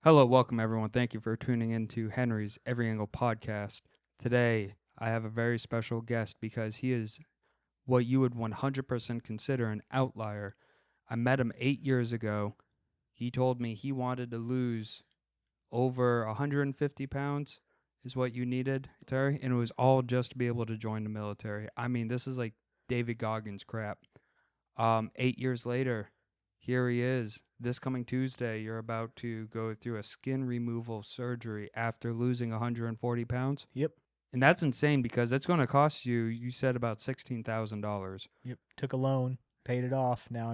Hello, welcome everyone. Thank you for tuning in to Henry's Every Angle podcast. Today, I have a very special guest because he is what you would 100% consider an outlier. I met him 8 years ago. He told me he wanted to lose over 150 pounds is what you needed, Terry, and it was all just to be able to join the military. I mean, this is like David Goggins crap. 8 years later, here he is. This coming Tuesday, you're about to go through a skin removal surgery after losing 140 pounds. Yep. And that's insane because it's going to cost you, you said, about $16,000. Yep. Took a loan, paid it off. Now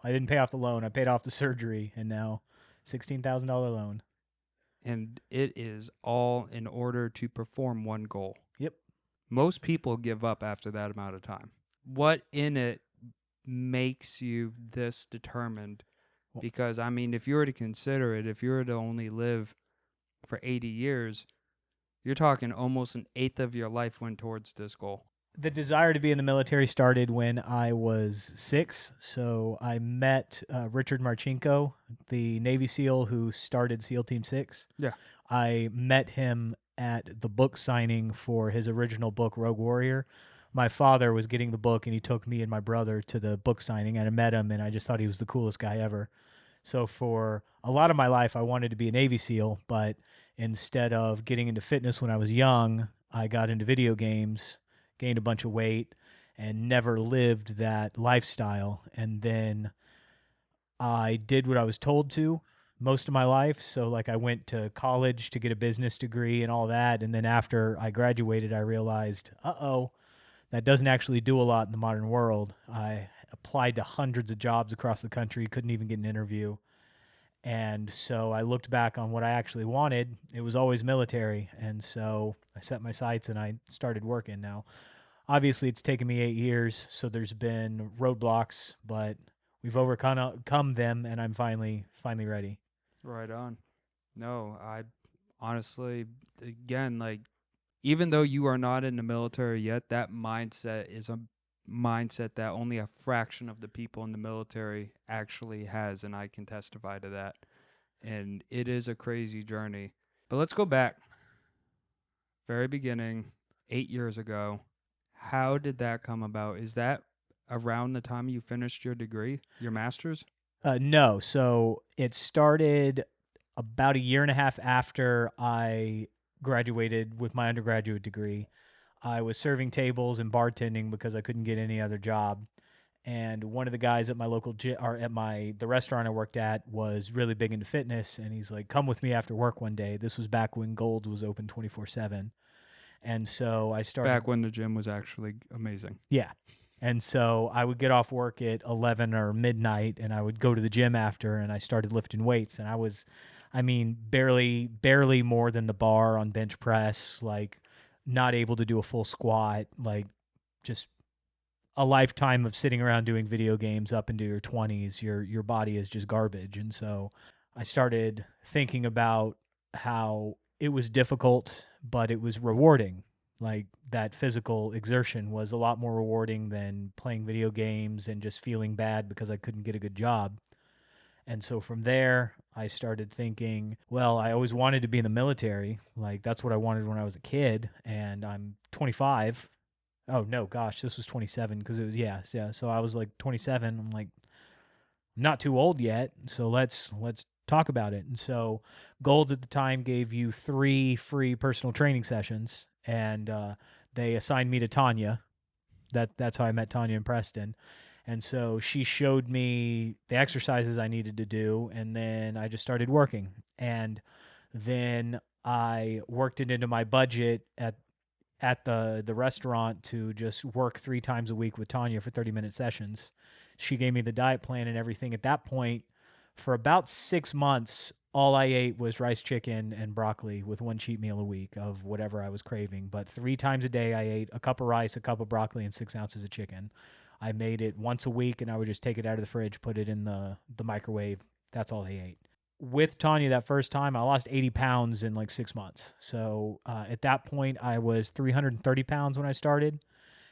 I didn't pay off the loan. I paid off the surgery, and now $16,000 loan. And it is all in order to perform one goal. Yep. Most people give up after that amount of time. What in it makes you this determined? Because, I mean, if you were to consider it, if you were to only live for 80 years, you're talking almost an eighth of your life went towards this goal. The desire to be in the military started when I was 6. So I met Richard Marchenko, the Navy SEAL who started SEAL Team 6. Yeah. I met him at the book signing for his original book, Rogue Warrior. My father was getting the book, and he took me and my brother to the book signing, and I met him, and I just thought he was the coolest guy ever. So for a lot of my life, I wanted to be a Navy SEAL, but instead of getting into fitness when I was young, I got into video games, gained a bunch of weight, and never lived that lifestyle. And then I did what I was told to most of my life. So, like, I went to college to get a business degree and all that. And then after I graduated, I realized, that doesn't actually do a lot in the modern world. I applied to hundreds of jobs across the country, couldn't even get an interview. And so I looked back on what I actually wanted. It was always military. And so I set my sights and I started working. Now, obviously, it's taken me 8 years, so there's been roadblocks, but we've overcome them, and I'm finally ready. Right on. No, I honestly, again, like, even though you are not in the military yet, that mindset is a mindset that only a fraction of the people in the military actually has, and I can testify to that. And it is a crazy journey. But let's go back. Very beginning, 8 years ago. How did that come about? Is that around the time you finished your degree, your master's? No, so it started about a year and a half after I graduated with my undergraduate degree. I was serving tables and bartending because I couldn't get any other job. And one of the guys at my local or at the restaurant I worked at was really big into fitness, and he's like, "Come with me after work one day." This was back when Gold's was open 24/7, and so I started Back when the gym was actually amazing. Yeah. And so I would get off work at 11 or midnight, and I would go to the gym after, and I started lifting weights. And barely more than the bar on bench press, like not able to do a full squat, like just a lifetime of sitting around doing video games up into your 20s. Your body is just garbage. And so I started thinking about how it was difficult, but it was rewarding. Like, that physical exertion was a lot more rewarding than playing video games and just feeling bad because I couldn't get a good job. And so from there, I started thinking, well, I always wanted to be in the military. Like, that's what I wanted when I was a kid, and I'm 25. Oh, no, gosh, this was 27 because it was, yeah. So I was like 27. I'm like, I'm not too old yet, so let's talk about it. And so Gold's at the time gave you 3 free personal training sessions, and they assigned me to Tanya. That's how I met Tanya in Preston. And so she showed me the exercises I needed to do, and then I just started working. And then I worked it into my budget at the restaurant to just work 3 times a week with Tanya for 30-minute sessions. She gave me the diet plan and everything. At that point, for about 6 months, all I ate was rice, chicken, and broccoli with 1 cheat meal a week of whatever I was craving. But 3 times a day, I ate a cup of rice, a cup of broccoli, and 6 ounces of chicken. I made it once a week, and I would just take it out of the fridge, put it in the microwave. That's all I ate. With Tanya that first time, I lost 80 pounds in like 6 months. So at that point, I was 330 pounds when I started,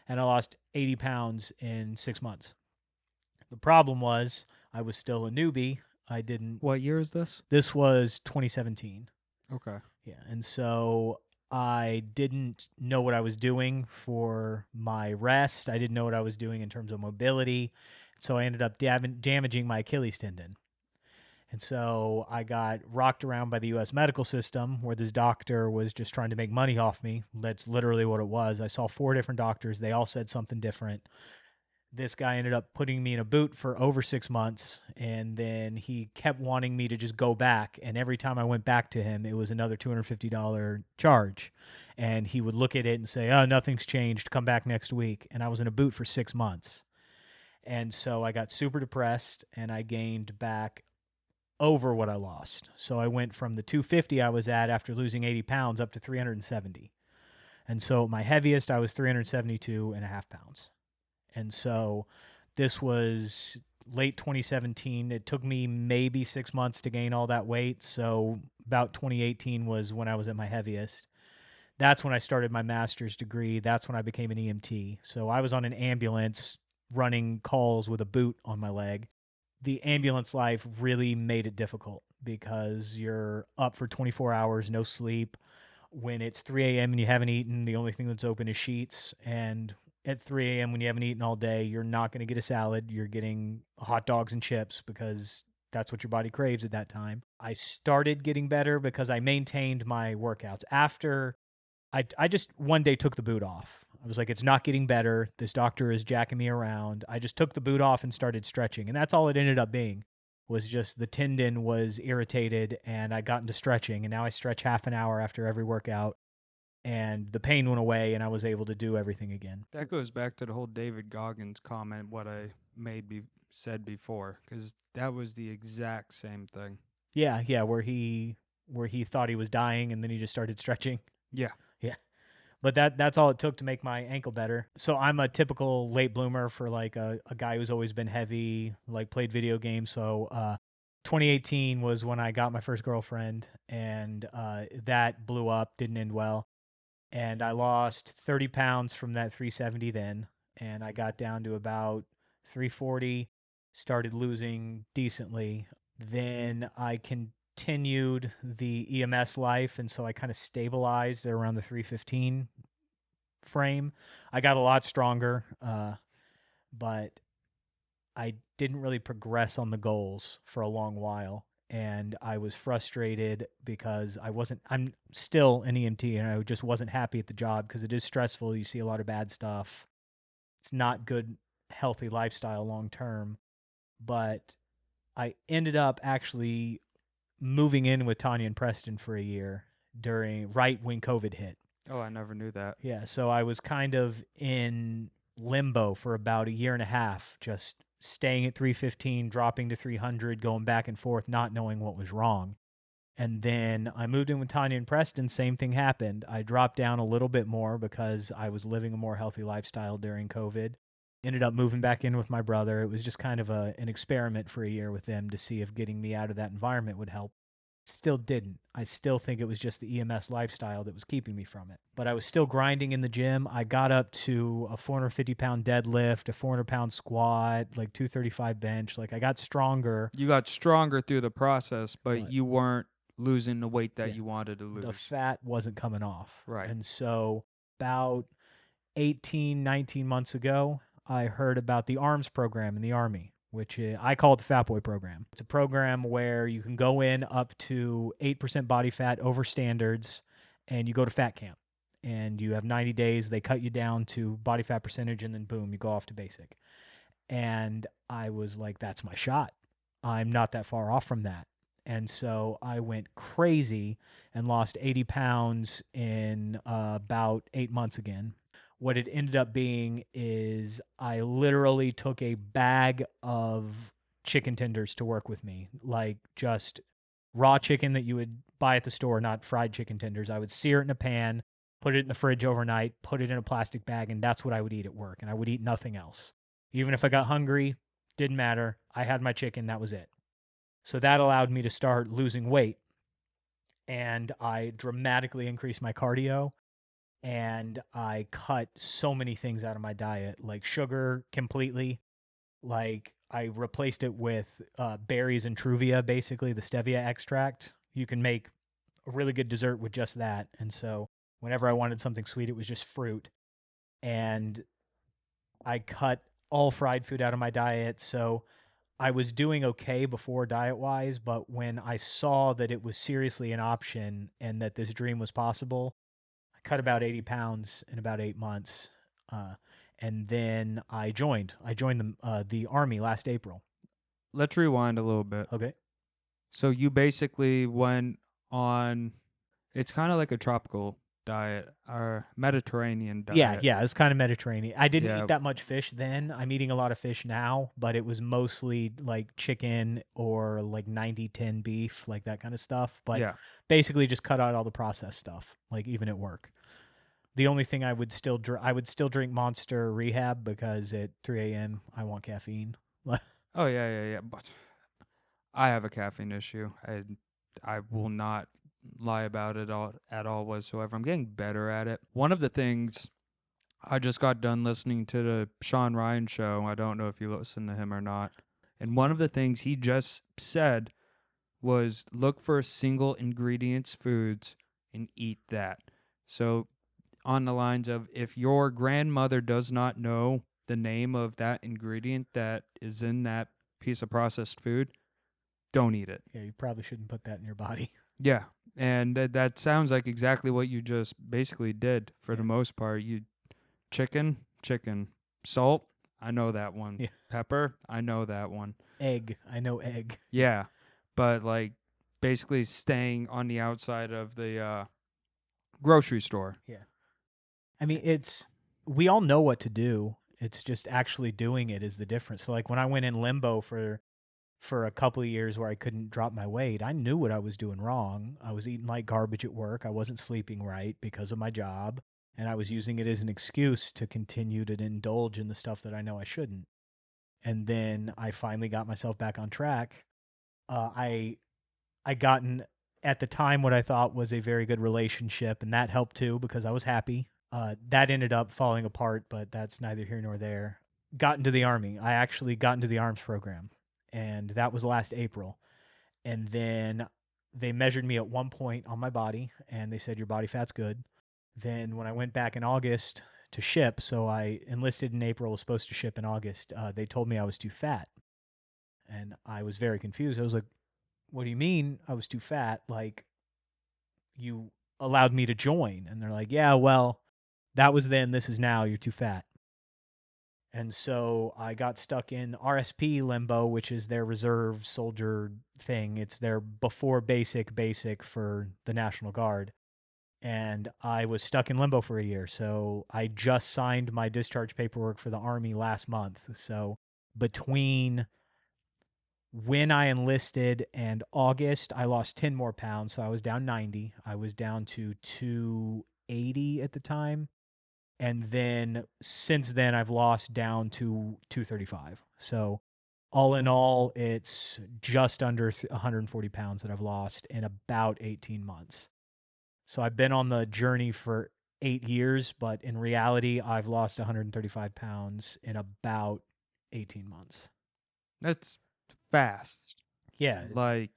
and I lost 80 pounds in 6 months. The problem was I was still a newbie. I didn't. What year is this? This was 2017. Okay. Yeah, and so I didn't know what I was doing for my rest. I didn't know what I was doing in terms of mobility. So I ended up damaging my Achilles tendon. And so I got rocked around by the U.S. medical system where this doctor was just trying to make money off me. That's literally what it was. I saw 4 different doctors. They all said something different. This guy ended up putting me in a boot for over 6 months, and then he kept wanting me to just go back, and every time I went back to him it was another $250 charge, and he would look at it and say, oh, nothing's changed, come back next week. And I was in a boot for 6 months, and so I got super depressed, and I gained back over what I lost. So I went from the 250 I was at after losing 80 pounds up to 370. And so my heaviest, I was 372 and a half pounds. And so this was late 2017. It took me maybe 6 months to gain all that weight. So about 2018 was when I was at my heaviest. That's when I started my master's degree. That's when I became an EMT. So I was on an ambulance running calls with a boot on my leg. The ambulance life really made it difficult because you're up for 24 hours, no sleep. When it's 3 a.m. and you haven't eaten, the only thing that's open is sheets. And at 3 a.m. when you haven't eaten all day, you're not going to get a salad. You're getting hot dogs and chips because that's what your body craves at that time. I started getting better because I maintained my workouts. After I just one day took the boot off. I was like, it's not getting better. This doctor is jacking me around. I just took the boot off and started stretching. And that's all it ended up being, was just the tendon was irritated and I got into stretching. And now I stretch half an hour after every workout. And the pain went away and I was able to do everything again. That goes back to the whole David Goggins comment, what I said before, because that was the exact same thing. Yeah, where he thought he was dying and then he just started stretching. Yeah. But that's all it took to make my ankle better. So I'm a typical late bloomer for like a guy who's always been heavy, like played video games. So 2018 was when I got my first girlfriend, and that blew up, didn't end well. And I lost 30 pounds from that 370 then, and I got down to about 340, started losing decently. Then I continued the EMS life, and so I kind of stabilized at around the 315 frame. I got a lot stronger, but I didn't really progress on the goals for a long while. And I was frustrated because I'm still an EMT and I just wasn't happy at the job because it is stressful. You see a lot of bad stuff. It's not good, healthy lifestyle long term. But I ended up actually moving in with Tanya and Preston for a year right when COVID hit. Oh, I never knew that. Yeah, so I was kind of in limbo for about a year and a half, just staying at 315, dropping to 300, going back and forth, not knowing what was wrong. And then I moved in with Tanya and Preston, same thing happened. I dropped down a little bit more because I was living a more healthy lifestyle during COVID. Ended up moving back in with my brother. It was just kind of an experiment for a year with them to see if getting me out of that environment would help. Still didn't. I still think it was just the EMS lifestyle that was keeping me from it. But I was still grinding in the gym. I got up to a 450-pound deadlift, a 400-pound squat, like 235 bench. Like I got stronger. You got stronger through the process, but Right. you weren't losing the weight that you wanted to lose. The fat wasn't coming off. Right. And so about 18, 19 months ago, I heard about the ARMS program in the Army, which I call it the Fat Boy program. It's a program where you can go in up to 8% body fat over standards, and you go to fat camp. And you have 90 days. They cut you down to body fat percentage, and then boom, you go off to basic. And I was like, that's my shot. I'm not that far off from that. And so I went crazy and lost 80 pounds in about 8 months again. What it ended up being is I literally took a bag of chicken tenders to work with me, like just raw chicken that you would buy at the store, not fried chicken tenders. I would sear it in a pan, put it in the fridge overnight, put it in a plastic bag, and that's what I would eat at work. And I would eat nothing else. Even if I got hungry, didn't matter. I had my chicken, that was it. So that allowed me to start losing weight. And I dramatically increased my cardio. And I cut so many things out of my diet, like sugar completely, Like I replaced it with berries and truvia, basically the stevia extract. You can make a really good dessert with just that. And so whenever I wanted something sweet, it was just fruit. And I cut all fried food out of my diet. So I was doing okay before diet wise, but when I saw that it was seriously an option and that this dream was possible, I cut about 80 pounds in about 8 months. And then I joined. I joined the Army last April. Let's rewind a little bit. Okay. So you basically went on, it's kind of like a tropical diet or Mediterranean diet. Yeah, it's kind of Mediterranean. I didn't Yeah. eat that much fish then. I'm eating a lot of fish now, but it was mostly like chicken or like 90-10 beef, like that kind of stuff. But Yeah. basically just cut out all the processed stuff, like even at work. The only thing I would still drink Monster Rehab because at 3 a.m. I want caffeine. Oh, yeah. But I have a caffeine issue. I will not lie about it at all whatsoever. I'm getting better at it. One of the things, I just got done listening to the Sean Ryan show. I don't know if you listen to him or not. And one of the things he just said was look for single ingredients foods and eat that. So on the lines of, if your grandmother does not know the name of that ingredient that is in that piece of processed food, don't eat it. Yeah, you probably shouldn't put that in your body. Yeah. And that sounds like exactly what you just basically did for the most part. You chicken, salt, I know that one. Yeah. Pepper, I know that one. Egg, I know egg. Yeah. But like basically staying on the outside of the grocery store. Yeah. I mean, we all know what to do. It's just actually doing it is the difference. So like when I went in limbo for a couple of years where I couldn't drop my weight, I knew what I was doing wrong. I was eating like garbage at work. I wasn't sleeping right because of my job, and I was using it as an excuse to continue to indulge in the stuff that I know I shouldn't. And then I finally got myself back on track. I gotten at the time what I thought was a very good relationship, and that helped too because I was happy. That ended up falling apart, but that's neither here nor there. Got into the Army. I actually got into the arms program, and that was last April. And then they measured me at one point on my body, and they said, your body fat's good. Then when I went back in August to ship, so I enlisted in April, was supposed to ship in August, they told me I was too fat. And I was very confused. I was like, what do you mean I was too fat? Like, you allowed me to join. And they're like, yeah, well, that was then, this is now, you're too fat. And so I got stuck in RSP limbo, which is their reserve soldier thing. It's their before basic for the National Guard. And I was stuck in limbo for a year. So I just signed my discharge paperwork for the Army last month. So between when I enlisted and August, I lost 10 more pounds. So I was down 90. I was down to 280 at the time. And then since then, I've lost down to 235. So all in all, it's just under 140 pounds that I've lost in about 18 months. So I've been on the journey for 8 years, but in reality, I've lost 135 pounds in about 18 months. That's fast. Yeah. Like,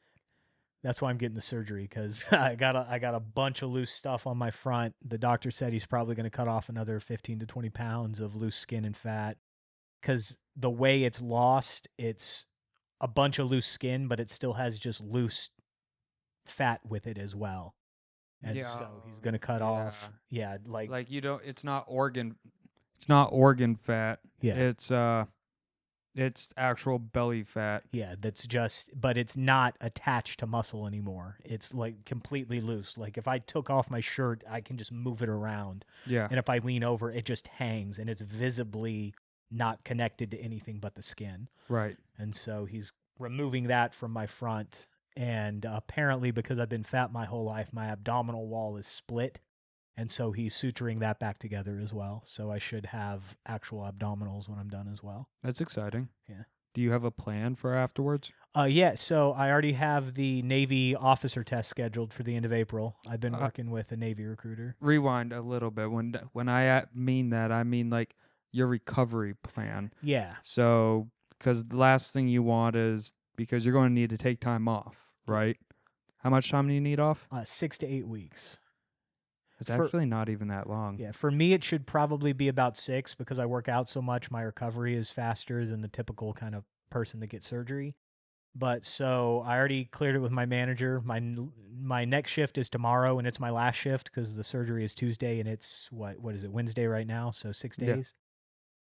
that's why I'm getting the surgery, because I got a bunch of loose stuff on my front. The doctor said he's probably going to cut off another 15 to 20 pounds of loose skin and fat, because the way it's lost, it's a bunch of loose skin, but it still has just loose fat with it as well. And so he's going to cut off. Yeah. Like you don't, it's not organ fat. Yeah. It's actual belly fat. Yeah, that's just, but it's not attached to muscle anymore. It's like completely loose. Like if I took off my shirt, I can just move it around. Yeah. And if I lean over, it just hangs, and it's visibly not connected to anything but the skin. Right. And so he's removing that from my front. And apparently, because I've been fat my whole life, my abdominal wall is split. And so he's suturing that back together as well. So I should have actual abdominals when I'm done as well. That's exciting. Yeah. Do you have a plan for afterwards? Yeah. So I already have the Navy officer test scheduled for the end of April. I've been working with a Navy recruiter. Rewind a little bit. When I mean that, I mean like your recovery plan. Yeah. So because the last thing you want is, because you're going to need to take time off, right? How much time do you need off? 6 to 8 weeks. It's For- actually not even that long. Yeah, for me, it should probably be about 6 because I work out so much. My recovery is faster than the typical kind of person that gets surgery. But so I already cleared it with my manager. My next shift is tomorrow, and it's my last shift because the surgery is Tuesday, and it's what is it, Wednesday right now? So 6 Yeah. days.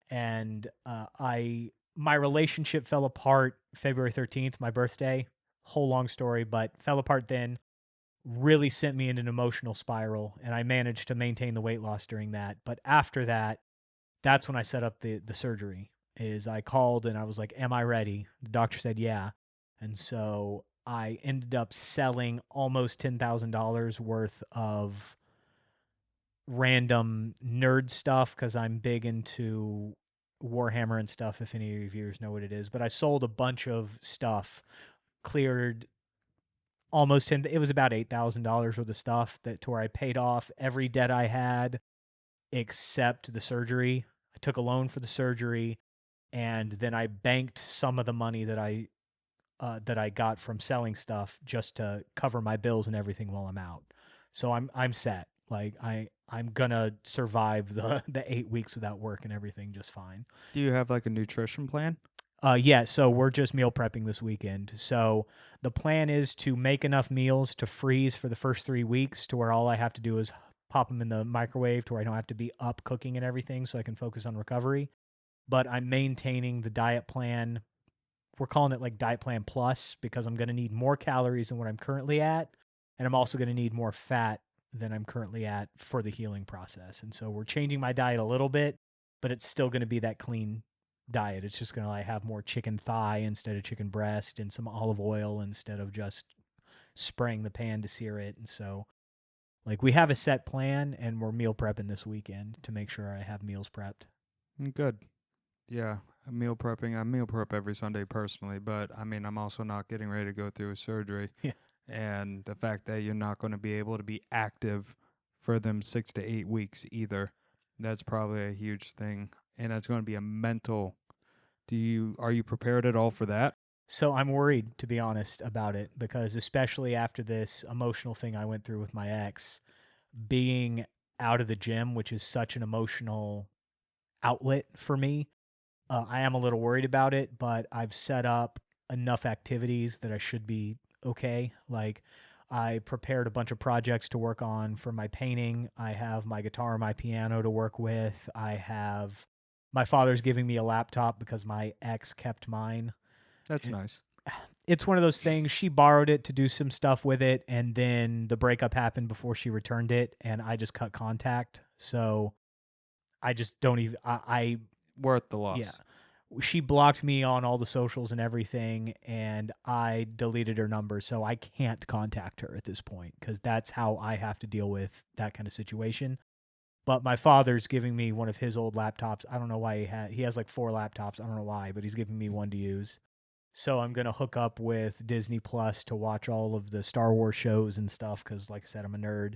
And my relationship fell apart February 13th, my birthday. Whole long story, but fell apart then. Really sent me in an emotional spiral, and I managed to maintain the weight loss during that. But after that, that's when I set up the surgery. Is I called and I was like, "Am I ready?" The doctor said, "Yeah." And so I ended up selling almost $10,000 worth of random nerd stuff because I'm big into Warhammer and stuff, if any of your viewers know what it is. But I sold a bunch of stuff, cleared almost 10, it was about $8,000 worth of stuff that to where I paid off every debt I had except the surgery. I took a loan for the surgery, and then I banked some of the money that I got from selling stuff just to cover my bills and everything while I'm out. So I'm set. Like I'm gonna survive the 8 weeks without work and everything just fine. Do you have like a nutrition plan? Yeah, so we're just meal prepping this weekend. So the plan is to make enough meals to freeze for the first 3 weeks to where all I have to do is pop them in the microwave to where I don't have to be up cooking and everything so I can focus on recovery. But I'm maintaining the diet plan. We're calling it like Diet Plan Plus because I'm going to need more calories than what I'm currently at. And I'm also going to need more fat than I'm currently at for the healing process. And so we're changing my diet a little bit, but it's still going to be that clean diet. It's just going to like have more chicken thigh instead of chicken breast and some olive oil instead of just spraying the pan to sear it. And so like we have a set plan and we're meal prepping this weekend to make sure I have meals prepped. Good. Yeah, meal prepping. I meal prep every Sunday personally, but I mean, I'm also not getting ready to go through a surgery. Yeah. And the fact that you're not going to be able to be active for them 6 to 8 weeks either, that's probably a huge thing. And that's going to be a mental. Are you prepared at all for that? So I'm worried, to be honest, about it because especially after this emotional thing I went through with my ex, being out of the gym, which is such an emotional outlet for me, I am a little worried about it, but I've set up enough activities that I should be okay. Like I prepared a bunch of projects to work on for my painting. I have my guitar and my piano to work with. My father's giving me a laptop because my ex kept mine. That's nice. It's one of those things. She borrowed it to do some stuff with it, and then the breakup happened before she returned it, and I just cut contact. So I just don't even. Worth the loss. Yeah. She blocked me on all the socials and everything, and I deleted her number, so I can't contact her at this point because that's how I have to deal with that kind of situation. But my father's giving me one of his old laptops. I don't know why he has like 4 laptops. I don't know why, but he's giving me one to use. So I'm gonna hook up with Disney Plus to watch all of the Star Wars shows and stuff because, like I said, I'm a nerd.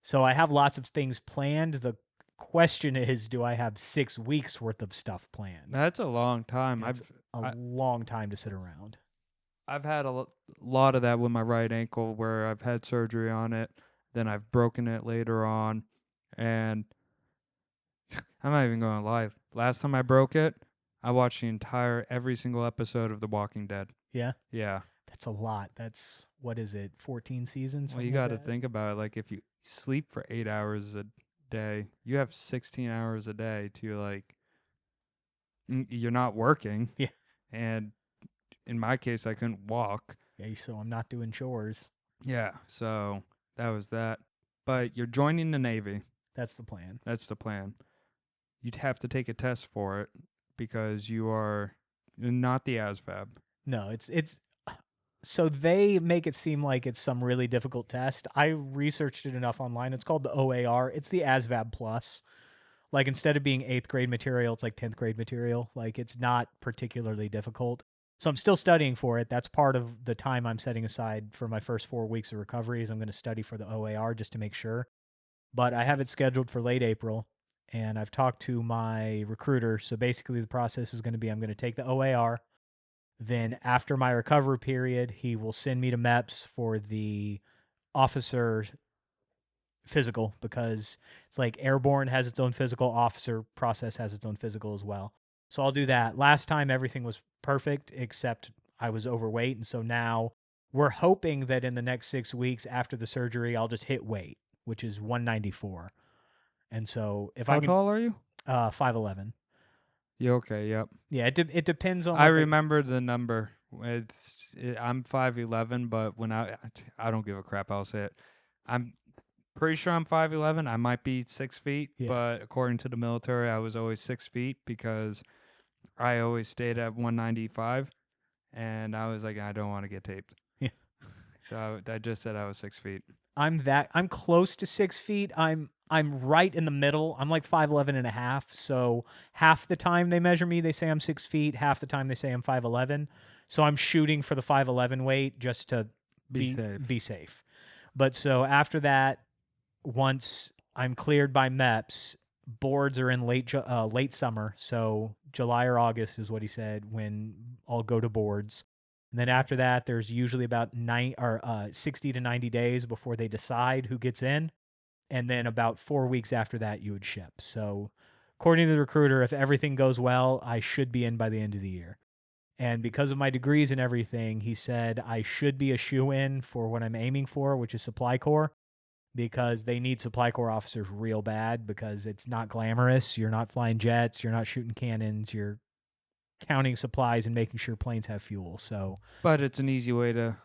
So I have lots of things planned. The question is, do I have 6 weeks worth of stuff planned? That's a long time. It's a long time to sit around. I've had a lot of that with my right ankle where I've had surgery on it, then I've broken it later on, and I'm not even going to lie. Last time I broke it, I watched every single episode of The Walking Dead. Yeah, Yeah. that's a lot. That's what is it? 14 seasons. Well, you got to think about it. Like if you sleep for 8 hours a day, you have 16 hours a day to like. You're not working. Yeah. And in my case, I couldn't walk. Yeah, so I'm not doing chores. Yeah. So that was that. But you're joining the Navy. That's the plan. That's the plan. You'd have to take a test for it because you are not the ASVAB. No, it's so they make it seem like it's some really difficult test. I researched it enough online. It's called the OAR. It's the ASVAB plus. Like instead of being 8th grade material, it's like 10th grade material. Like it's not particularly difficult. So I'm still studying for it. That's part of the time I'm setting aside for my first 4 weeks of recovery is I'm going to study for the OAR just to make sure. But I have it scheduled for late April. and I've talked to my recruiter. So basically, the process is going to be I'm going to take the OAR. Then after my recovery period, he will send me to MEPS for the officer physical, because it's like airborne has its own physical, officer process has its own physical as well. So I'll do that. Last time everything was perfect except I was overweight, and so now we're hoping that in the next 6 weeks after the surgery I'll just hit weight, which is 194. And so if I How can tall are you? 5'11. You okay? Yep. Yeah, it depends on I what they, remember the number. I'm 5'11", but when I don't give a crap. I'll say it. I'm pretty sure I'm 5'11". I might be 6 feet, yeah. but according to the military, I was always 6 feet because I always stayed at 195, and I was like, I don't want to get taped. Yeah. So I just said I was 6 feet. I'm close to 6 feet. I'm right in the middle. I'm like 5'11 and a half. So half the time they measure me, they say I'm 6 feet. Half the time they say I'm 5'11. So I'm shooting for the 5'11 weight just to Be safe. be safe. But so after that, once I'm cleared by MEPS, boards are in late summer. So July or August is what he said when I'll go to boards. And then after that, there's usually about 60 to 90 days before they decide who gets in. And then about 4 weeks after that, you would ship. So, according to the recruiter, if everything goes well, I should be in by the end of the year. And because of my degrees and everything, he said I should be a shoe-in for what I'm aiming for, which is Supply Corps, because they need Supply Corps officers real bad, because it's not glamorous. You're not flying jets. You're not shooting cannons. You're counting supplies and making sure planes have fuel. So, But it's an easy way to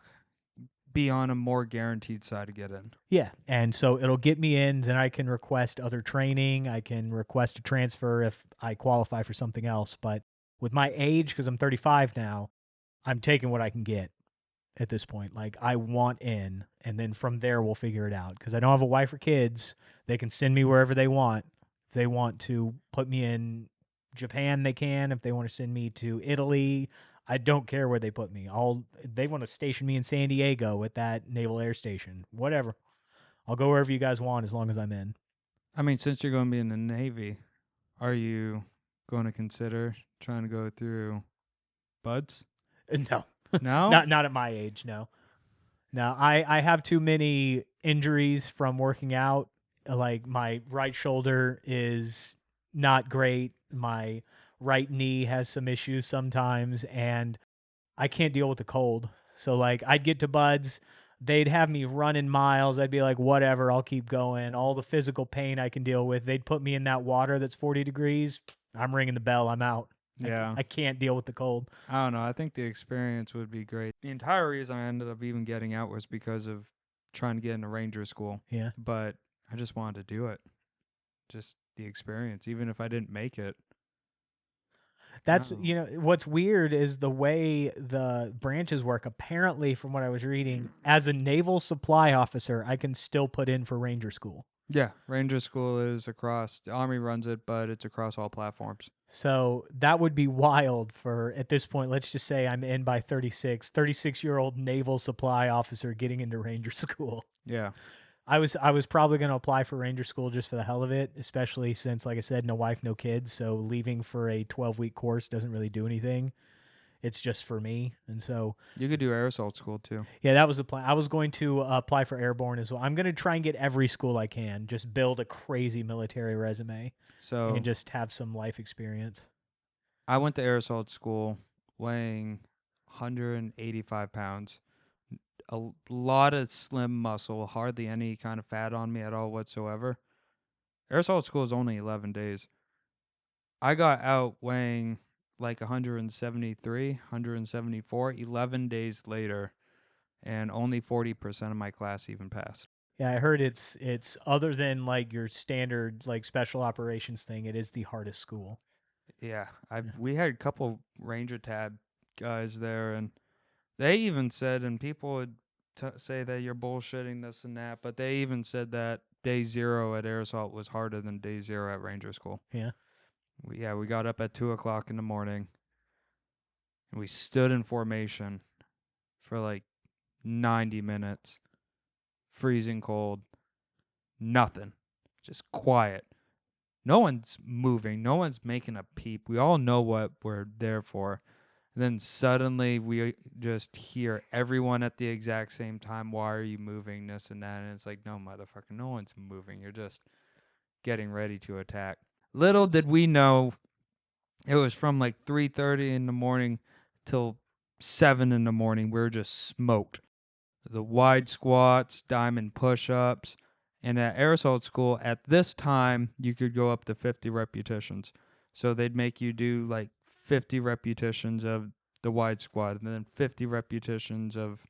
be on a more guaranteed side to get in. yeah. And so it'll get me in. Then I can request other training. I can request a transfer if I qualify for something else. But with my age, because I'm 35 now, I'm taking what I can get at this point. Like, I want in. And then from there, we'll figure it out. Because I don't have a wife or kids. They can send me wherever they want. If they want to put me in Japan, they can. If they want to send me to Italy, I don't care where they put me. They want to station me in San Diego at that Naval Air Station. Whatever. I'll go wherever you guys want as long as I'm in. I mean, since you're going to be in the Navy, are you going to consider trying to go through buds? No. No? Not at my age, no. No, I have too many injuries from working out. Like, my right shoulder is not great. My right knee has some issues sometimes, and I can't deal with the cold. So, like, I'd get to buds, they'd have me running miles. I'd be like, whatever, I'll keep going. All the physical pain I can deal with. They'd put me in that water that's 40 degrees. I'm ringing the bell. I'm out. Yeah. I can't deal with the cold. I don't know. I think the experience would be great. The entire reason I ended up even getting out was because of trying to get into ranger school. Yeah. But I just wanted to do it. Just the experience, even if I didn't make it. That's, Oh. what's weird is the way the branches work. Apparently, from what I was reading, as a naval supply officer, I can still put in for ranger school. Yeah, ranger school is across. The Army runs it, but it's across all platforms. So that would be wild for, at this point, let's just say I'm in by 36-year-old naval supply officer getting into ranger school. Yeah. I was probably going to apply for ranger school just for the hell of it, especially since, like I said, no wife, no kids. So leaving for a 12-week course doesn't really do anything. It's just for me. And so, You could do air assault school too. yeah, that was the plan. I was going to apply for airborne as well. I'm going to try and get every school I can, just build a crazy military resume So and just have some life experience. I went to air assault school weighing 185 pounds. A lot of slim muscle, hardly any kind of fat on me at all whatsoever. Air assault school is only 11 days. I got out weighing like 173, 174, 11 days later, and only 40% of my class even passed. Yeah, I heard it's other than like your standard like special operations thing, it is the hardest school. Yeah, Yeah. we had a couple Ranger Tab guys there, and they even said, and people would say that you're bullshitting this and that, but they even said that day zero at air assault was harder than day zero at Ranger School. Yeah. We got up at 2:00 in the morning, and we stood in formation for like 90 minutes, freezing cold, nothing, just quiet. No one's moving. No one's making a peep. We all know what we're there for. And then suddenly we just hear everyone at the exact same time. Why are you moving? This and that. And it's like, no, motherfucker, no one's moving. You're just getting ready to attack. Little did we know it was from like 3:30 in the morning till 7 in the morning. We were just smoked. The wide squats, diamond push-ups, and at air assault school at this time you could go up to 50 repetitions. So they'd make you do like 50 repetitions of the wide squat, and then 50 repetitions of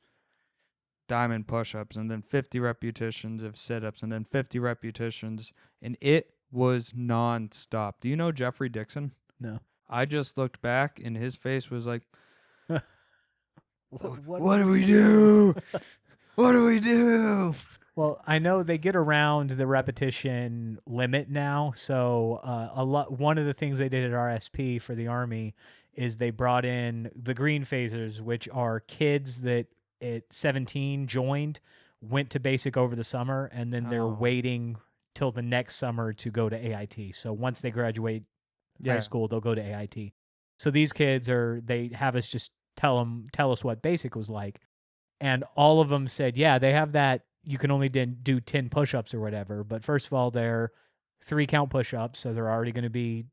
diamond push-ups, and then 50 repetitions of sit-ups, and then 50 repetitions, and it was non-stop. Do you know Jeffrey Dixon? No. I just looked back and his face was like, What what do we do? What do we do? Well, I know they get around the repetition limit now. So one of the things they did at RSP for the Army is they brought in the green phasers, which are kids that at 17 joined, went to basic over the summer, and then they're Oh. waiting till the next summer to go to AIT. So once they graduate high school, they'll go to AIT. So these kids they have us just tell us what basic was like. And all of them said, yeah, they have that. You can only do 10 push-ups or whatever. But first of all, they're 3 count push-ups. So they're already going to be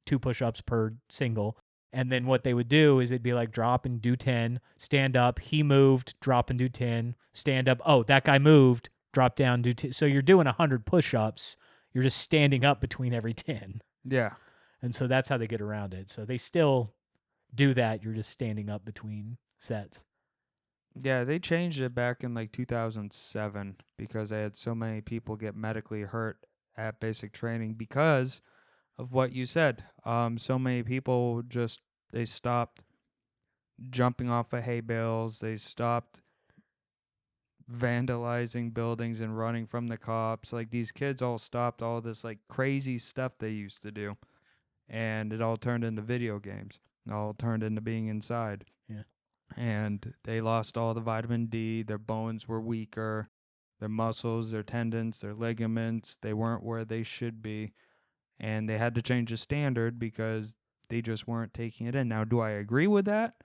2 push-ups per single. And then what they would do is it'd be like drop and do 10, stand up. He moved, drop and do 10, stand up. Oh, that guy moved, drop down, do 10. So you're doing 100 push-ups. You're just standing up between every 10. Yeah. And so that's how they get around it. So they still do that. You're just standing up between sets. Yeah, they changed it back in like 2007 because they had so many people get medically hurt at basic training because of what you said. So many people they stopped jumping off of hay bales. They stopped vandalizing buildings and running from the cops. Like these kids all stopped all this like crazy stuff they used to do, and it all turned into video games. It all turned into being inside. Yeah. And they lost all the vitamin D. Their bones were weaker. Their muscles, their tendons, their ligaments, they weren't where they should be. And they had to change the standard because they just weren't taking it in. Now, do I agree with that?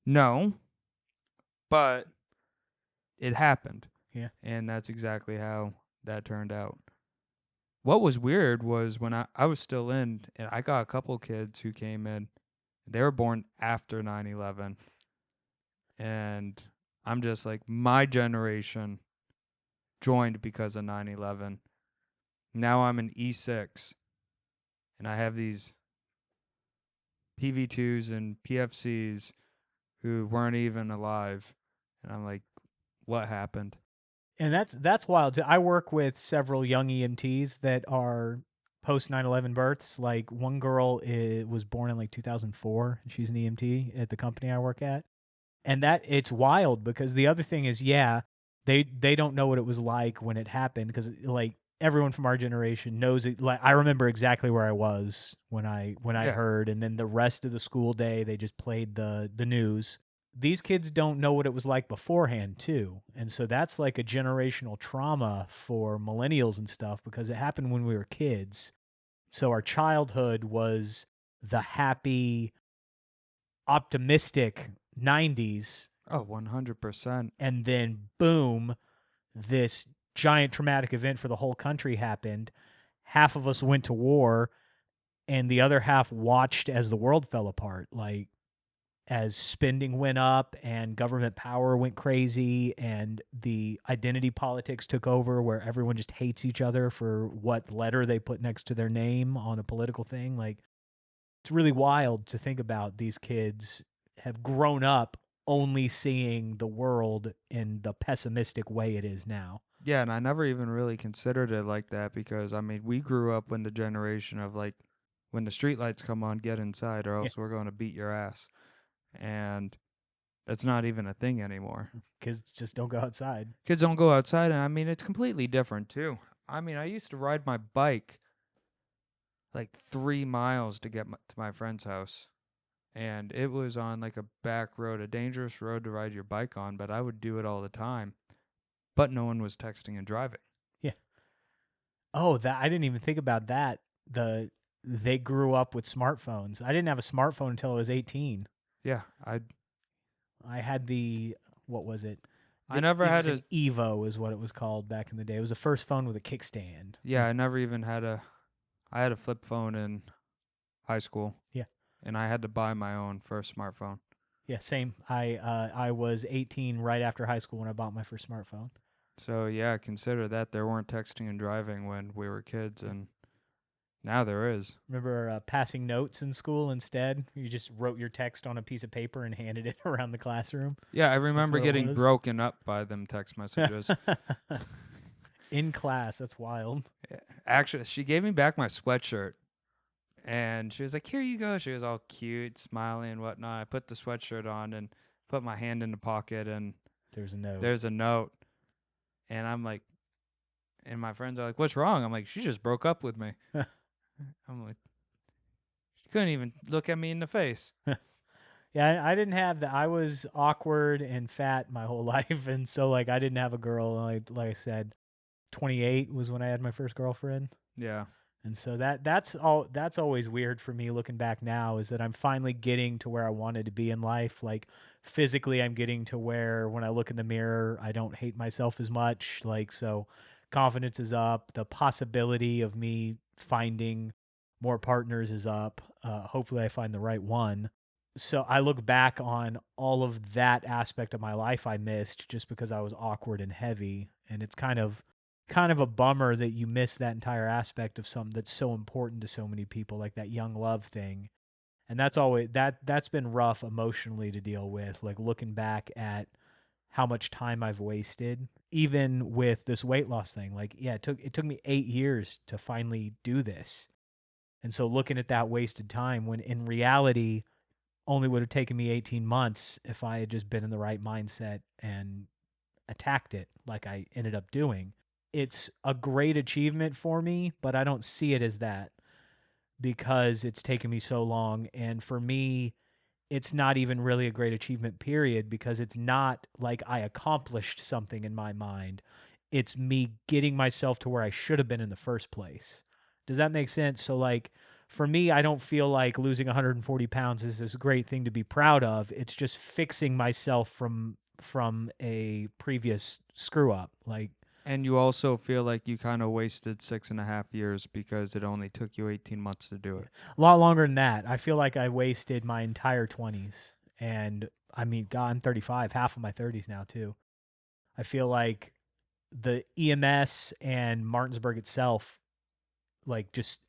No. But it happened. Yeah. And that's exactly how that turned out. What was weird was when I was still in, and I got a couple kids who came in. They were born after 9/11. And I'm just like, my generation joined because of 9/11. Now I'm an E6, and I have these PV2s and PFCs who weren't even alive. And I'm like, what happened? And that's wild. I work with several young EMTs that are post 9/11 births. Like one girl was born in like 2004, and she's an EMT at the company I work at. And that it's wild because the other thing is, yeah, they don't know what it was like when it happened because like everyone from our generation knows it. Like I remember exactly where I was when I Yeah. heard, and then the rest of the school day they just played the news. These kids don't know what it was like beforehand too, and so that's like a generational trauma for millennials and stuff because it happened when we were kids. So our childhood was the happy, optimistic 90s, Oh, 100%. and then boom, this giant traumatic event for the whole country happened. Half of us went to war, and the other half watched as the world fell apart. Like as spending went up and government power went crazy and the identity politics took over where everyone just hates each other for what letter they put next to their name on a political thing. Like it's really wild to think about. These kids have grown up only seeing the world in the pessimistic way it is now. Yeah, and I never even really considered it like that because, I mean, we grew up in the generation of like, when the streetlights come on, get inside or Yeah. else we're going to beat your ass. And that's not even a thing anymore. Kids just don't go outside. Kids don't go outside, and I mean, it's completely different too. I mean, I used to ride my bike like 3 miles to get to my friend's house. And it was on like a back road, a dangerous road to ride your bike on, but I would do it all the time. But no one was texting and driving. Yeah. Oh, that I didn't even think about that. They grew up with smartphones. I didn't have a smartphone until I was 18. Yeah, I had the what was it? I never It had was a an Evo, is what it was called back in the day. It was the first phone with a kickstand. yeah, I never even had a I had a flip phone in high school. Yeah. And I had to buy my own first smartphone. Yeah, same. I was 18 right after high school when I bought my first smartphone. So yeah, consider that there weren't texting and driving when we were kids, and now there is. Remember passing notes in school instead? You just wrote your text on a piece of paper and handed it around the classroom. Yeah, I That's remember what it getting was. broken up by them text messages. In class, that's wild. Actually, she gave me back my sweatshirt, and she was like, "Here you go." She was all cute, smiling and whatnot. I put the sweatshirt on and put my hand in the pocket, and There's a note. there's a note. And I'm like, and my friends are like, "What's wrong?" I'm like, "She just broke up with me." I'm like, she couldn't even look at me in the face. Yeah, I didn't have that. I was awkward and fat my whole life, and so like I didn't have a girl. Like I said, 28 was when I had my first girlfriend. Yeah. And so that's always weird for me looking back now, is that I'm finally getting to where I wanted to be in life. Like physically I'm getting to where when I look in the mirror, I don't hate myself as much. Like so confidence is up, the possibility of me finding more partners is up. Hopefully I find the right one. So I look back on all of that aspect of my life I missed just because I was awkward and heavy, and it's kind of a bummer that you miss that entire aspect of something that's so important to so many people, like that young love thing. And that's always that's been rough emotionally to deal with, like looking back at how much time I've wasted even with this weight loss thing. Like yeah, it took me 8 years to finally do this. And so looking at that wasted time when in reality only would have taken me 18 months if I had just been in the right mindset and attacked it like I ended up doing. It's a great achievement for me, but I don't see it as that because it's taken me so long. And for me, it's not even really a great achievement, period, because it's not like I accomplished something in my mind. It's me getting myself to where I should have been in the first place. Does that make sense? So, like, for me, I don't feel like losing 140 pounds is this great thing to be proud of. It's just fixing myself from a previous screw up. Like, And you also feel like you kind of wasted 6.5 years because it only took you 18 months to do it. a lot longer than that. I feel like I wasted my entire 20s. And I mean, God, I'm 35, half of my 30s now, too. I feel like the EMS and Martinsburg itself, like, just,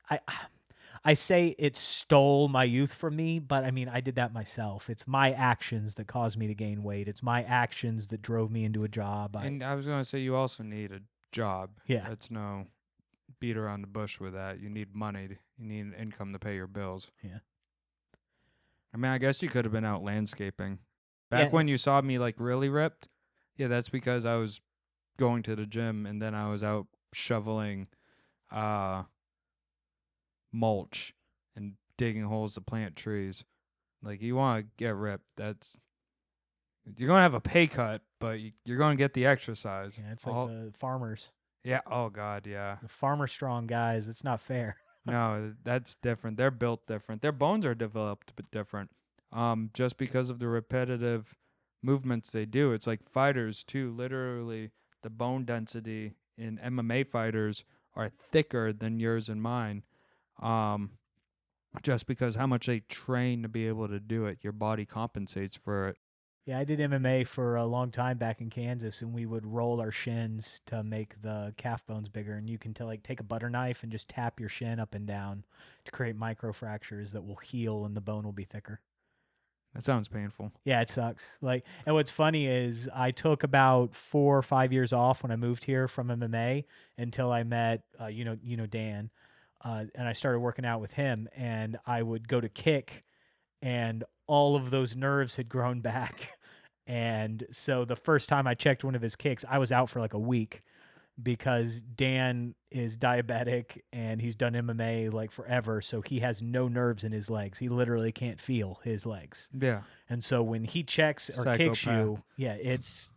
I say it stole my youth from me, but I mean, I did that myself. It's my actions that caused me to gain weight. It's my actions that drove me into a job. And I was going to say, you also need a job. Yeah. That's no beat around the bush with that. You need money. You need an income to pay your bills. Yeah. I mean, I guess you could have been out landscaping. Back Yeah. when you saw me like really ripped, yeah, that's because I was going to the gym and then I was out shoveling mulch and digging holes to plant trees. Like, you want to get ripped, you're going to have a pay cut, but you're going to get the exercise. Yeah, it's like the farmers. Yeah, oh God, yeah. The farmer strong guys, it's not fair. No, that's different. They're built different. Their bones are developed but different. Just because of the repetitive movements they do. It's like fighters too. Literally, the bone density in MMA fighters are thicker than yours and mine. Just because how much they train to be able to do it, your body compensates for it. Yeah, I did MMA for a long time back in Kansas, and we would roll our shins to make the calf bones bigger. And you can take a butter knife and just tap your shin up and down to create microfractures that will heal, and the bone will be thicker. That sounds painful. Yeah, it sucks. Like, and what's funny is I took about 4 or 5 years off when I moved here from MMA until I met, Dan, and I started working out with him. And I would go to kick, and all of those nerves had grown back. And so the first time I checked one of his kicks, I was out for like a week because Dan is diabetic and he's done MMA like forever. So he has no nerves in his legs. He literally can't feel his legs. Yeah. And so when he checks or kicks you, yeah, it's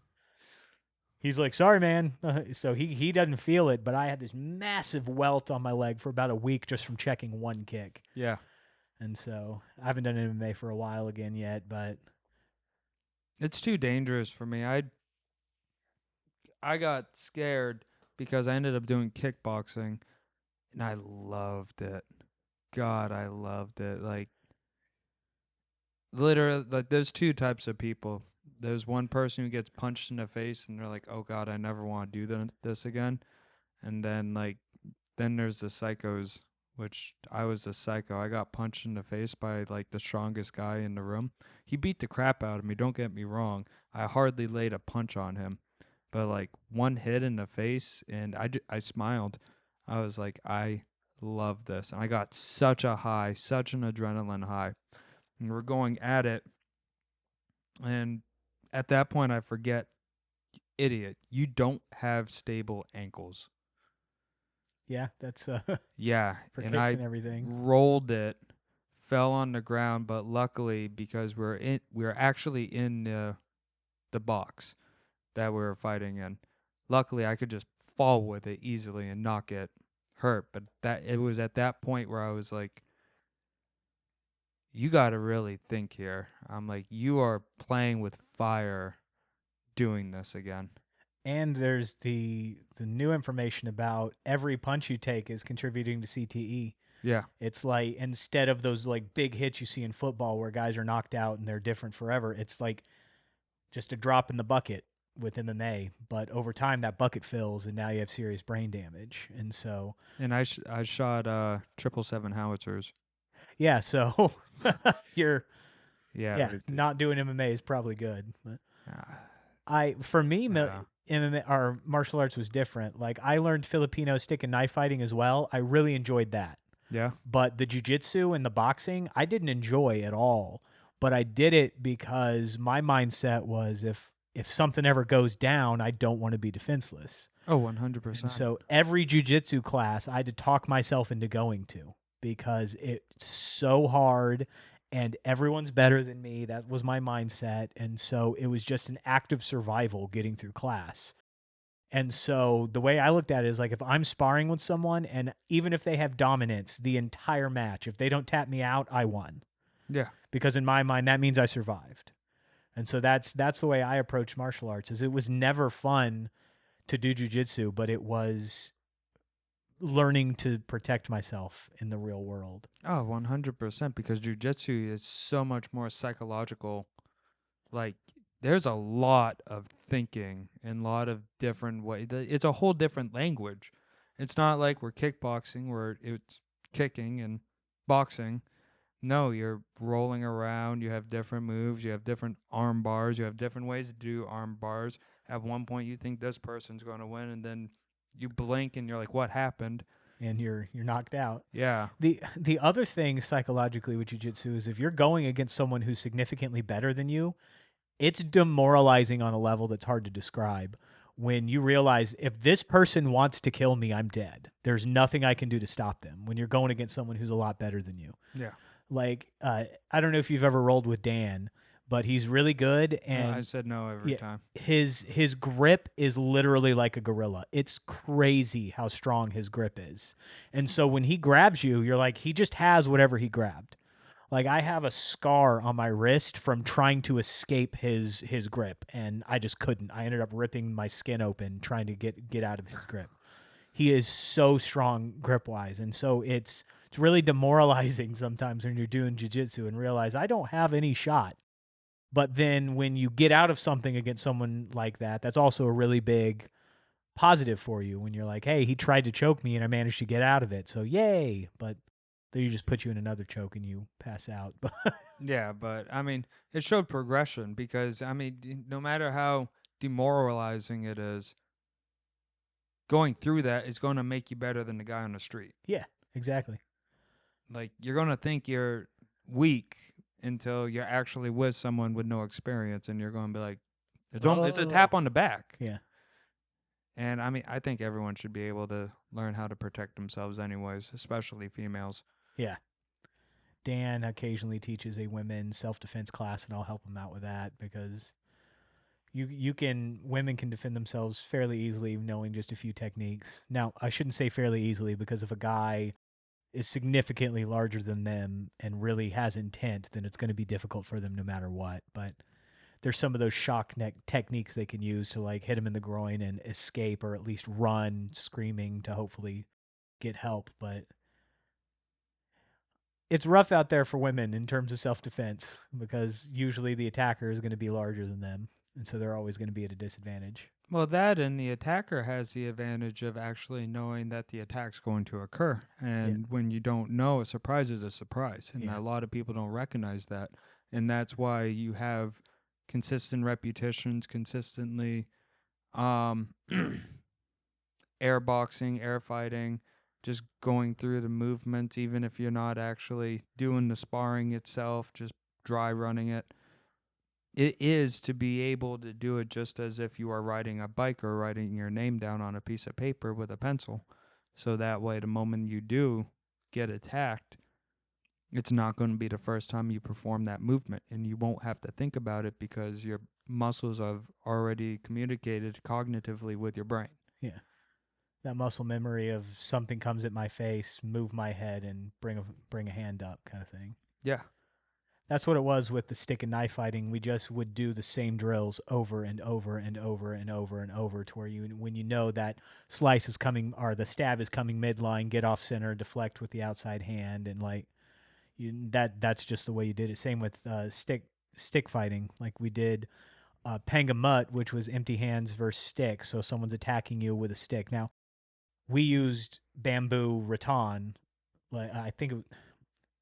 He's like, sorry, man. So he doesn't feel it, but I had this massive welt on my leg for about a week just from checking one kick. Yeah. And so I haven't done MMA for a while again yet, but It's too dangerous for me. I got scared because I ended up doing kickboxing and I loved it. God, I loved it. Like literally, like there's two types of people. There's one person who gets punched in the face and they're like, "Oh God, I never want to do this again." And then there's the psychos, which I was a psycho. I got punched in the face by like the strongest guy in the room. He beat the crap out of me. Don't get me wrong. I hardly laid a punch on him, but like one hit in the face, and I smiled. I was like, I love this, and I got such a high, such an adrenaline high. And we're going at it, and at that point, I forget, idiot, you don't have stable ankles. yeah, that's Yeah, for and kicks I and everything. rolled it, fell on the ground, but luckily because we were actually in the box that we were fighting in. Luckily, I could just fall with it easily and not get hurt. But that it was at that point where I was like, "You got to really think here." I'm like, "You are playing with fire, doing this again." And there's the new information about every punch you take is contributing to CTE. Yeah, It's like instead of those like big hits you see in football where guys are knocked out and they're different forever, it's like just a drop in the bucket with MMA. But over time, that bucket fills, and now you have serious brain damage. And so, and I shot 777 howitzers. yeah, so you're Yeah, yeah, not doing MMA is probably good. But uh, for me, yeah, MMA or martial arts was different. Like I learned Filipino stick and knife fighting as well. I really enjoyed that. yeah. But the jujitsu and the boxing, I didn't enjoy at all. But I did it because my mindset was if something ever goes down, I don't want to be defenseless. Oh, And 100%. so every jujitsu class I had to talk myself into going to because it's so hard and everyone's better than me. That was my mindset. And so it was just an act of survival getting through class. And so the way I looked at it is like if I'm sparring with someone and even if they have dominance the entire match, if they don't tap me out, I won. Yeah. Because in my mind that means I survived. And so that's the way I approach martial arts. Is it was never fun to do jujitsu, but it was learning to protect myself in the real world. Oh, 100% because jujitsu is so much more psychological. Like there's a lot of thinking and a lot of different ways. It's a whole different language. It's not like we're kickboxing where it's kicking and boxing. No, you're rolling around. You have different moves. You have different arm bars. You have different ways to do arm bars. At one point, you think this person's going to win, and then you blink and you're like, "What happened?" And you're knocked out. Yeah, The other thing psychologically with jiu-jitsu is if you're going against someone who's significantly better than you, it's demoralizing on a level that's hard to describe. When you realize if this person wants to kill me, I'm dead. There's nothing I can do to stop them when you're going against someone who's a lot better than you. yeah. Like I don't know if you've ever rolled with Dan, but he's really good I and said no every yeah, time. his grip is literally like a gorilla. It's crazy how strong his grip is. And so when he grabs you, you're like he just has whatever he grabbed. Like I have a scar on my wrist from trying to escape his grip and I just couldn't. I ended up ripping my skin open trying to get out of his grip. He is so strong grip wise, and so it's really demoralizing sometimes when you're doing jiu-jitsu and realize I don't have any shot. But then when you get out of something against someone like that, that's also a really big positive for you when you're like, hey, he tried to choke me and I managed to get out of it. So yay. But then you just put you in another choke and you pass out. Yeah, but I mean, it showed progression because I mean, no matter how demoralizing it is, going through that is going to make you better than the guy on the street. Yeah, exactly. Like you're going to think you're weak until you're actually with someone with no experience, and you're going to be like, it's a tap on the back. Yeah. And I mean, I think everyone should be able to learn how to protect themselves, anyways, especially females. Yeah. Dan occasionally teaches a women's self-defense class and I'll help him out with that because Women can defend themselves fairly easily knowing just a few techniques. Now, I shouldn't say fairly easily, because if a guy is significantly larger than them and really has intent, then it's going to be difficult for them no matter what. But there's some of those shock neck techniques they can use to like hit him in the groin and escape, or at least run screaming to hopefully get help. But it's rough out there for women in terms of self-defense, because usually the attacker is going to be larger than them, and so they're always going to be at a disadvantage. Well, that and the attacker has the advantage of actually knowing that the attack's going to occur. And when you don't know, a surprise is a surprise. And Yeah. a lot of people don't recognize that. And that's why you have consistent repetitions, consistently air boxing, air fighting, just going through the movements, even if you're not actually doing the sparring itself, just dry running it. It is to be able to do it just as if you are riding a bike or writing your name down on a piece of paper with a pencil. So that way, the moment you do get attacked, it's not going to be the first time you perform that movement, and you won't have to think about it because your muscles have already communicated cognitively with your brain. Yeah. That muscle memory of something comes at my face, move my head and bring a hand up kind of thing. Yeah. That's what it was with the stick and knife fighting. We just would do the same drills over and over and over and over and over, to where when you know that slice is coming, or the stab is coming midline, get off center, deflect with the outside hand, and like that's just the way you did it. Same with stick fighting. Like we did Pangamut, which was empty hands versus stick. So someone's attacking you with a stick. Now, we used bamboo rattan. Like I think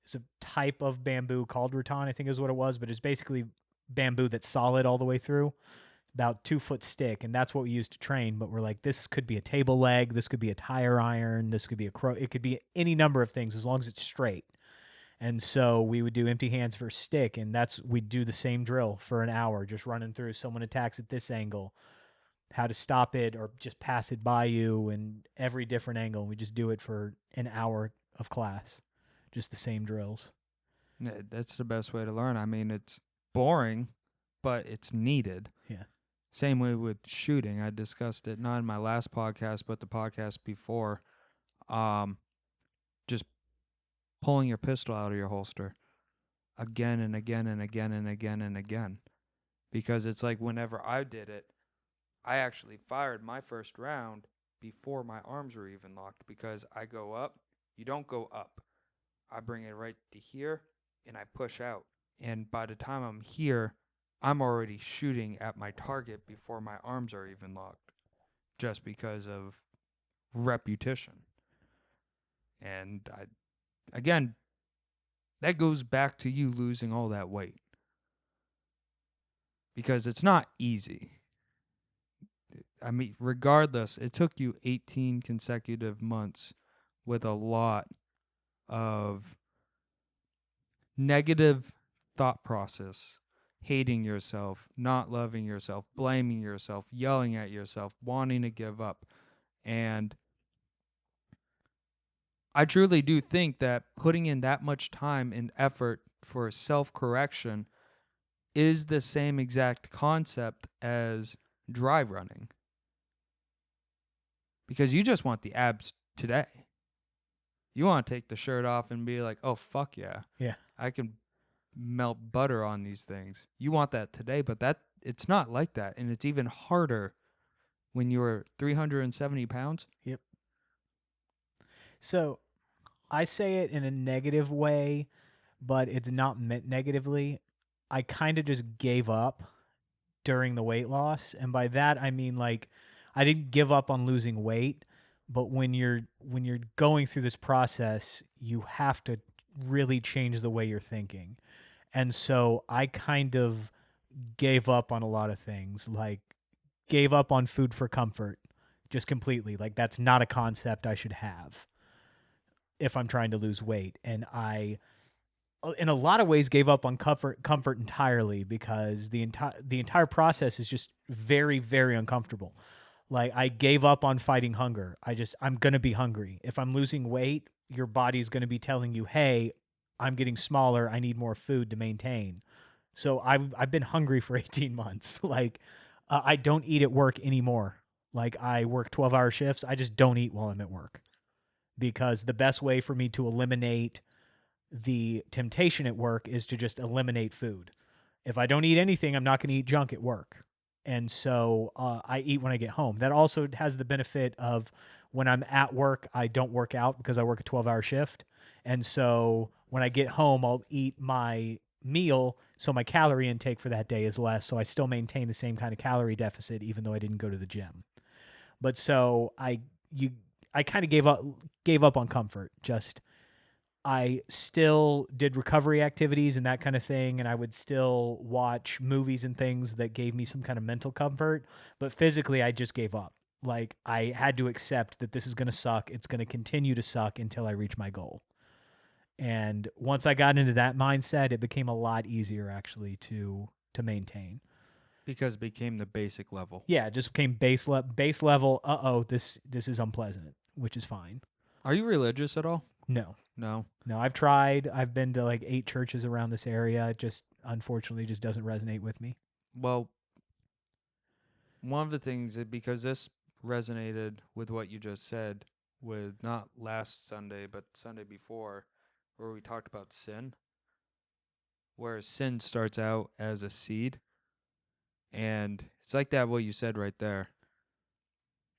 it's a type of bamboo called rattan, I think is what it was, but it's basically bamboo that's solid all the way through, about 2 foot stick, and that's what we used to train. But we're like, this could be a table leg, this could be a tire iron, this could be it could be any number of things as long as it's straight. And so we would do empty hands versus stick, and we'd do the same drill for an hour, just running through. Someone attacks at this angle, how to stop it or just pass it by you, and every different angle. And we just do it for an hour of class, just the same drills. Yeah, that's the best way to learn. I mean, it's boring, but it's needed. Yeah. Same way with shooting. I discussed it not in my last podcast, but the podcast before. Just pulling your pistol out of your holster again and again and again and again and again. Because it's like whenever I did it, I actually fired my first round before my arms were even locked, because I go up. You don't go up. I bring it right to here, and I push out. And by the time I'm here, I'm already shooting at my target before my arms are even locked, just because of repetition. And again, that goes back to you losing all that weight, because it's not easy. I mean, regardless, it took you 18 consecutive months with a lot of negative thought process, hating yourself, not loving yourself, blaming yourself, yelling at yourself, wanting to give up. And I truly do think that putting in that much time and effort for self-correction is the same exact concept as dry running. Because you just want the abs today. You want to take the shirt off and be like, oh, fuck yeah. Yeah. I can melt butter on these things. You want that today, but it's not like that. And it's even harder when you're 370 pounds. Yep. So I say it in a negative way, but it's not meant negatively. I kind of just gave up during the weight loss. And by that, I mean, like, I didn't give up on losing weight, but when you're going through this process, you have to really change the way you're thinking. And so I kind of gave up on a lot of things, like gave up on food for comfort just completely. Like, that's not a concept I should have if I'm trying to lose weight. And I, in a lot of ways, gave up on comfort entirely, because the entire process is just very, very uncomfortable. Like, I gave up on fighting hunger. I'm going to be hungry. If I'm losing weight, your body's going to be telling you, hey, I'm getting smaller. I need more food to maintain. So I've been hungry for 18 months. Like, I don't eat at work anymore. Like I work 12-hour shifts. I just don't eat while I'm at work because the best way for me to eliminate the temptation at work is to just eliminate food. If I don't eat anything, I'm not going to eat junk at work. And so I eat when I get home. That also has the benefit of when I'm at work, I don't work out because I work a 12-hour shift. And so when I get home, I'll eat my meal. So my calorie intake for that day is less. So I still maintain the same kind of calorie deficit, even though I didn't go to the gym. But so I kind of gave up on comfort. Just I still did recovery activities and that kind of thing, and I would still watch movies and things that gave me some kind of mental comfort, but physically I just gave up. Like I had to accept that this is going to suck. It's going to continue to suck until I reach my goal. And once I got into that mindset, it became a lot easier actually to maintain. Because it became the basic level. Yeah, it just became base level. This is unpleasant, which is fine. Are you religious at all? No. No. No, I've tried. I've been to like 8 churches around this area. It just unfortunately just doesn't resonate with me. Well, one of the things that because this resonated with what you just said with not last Sunday but Sunday before where we talked about sin, where sin starts out as a seed, and it's like that what you said right there.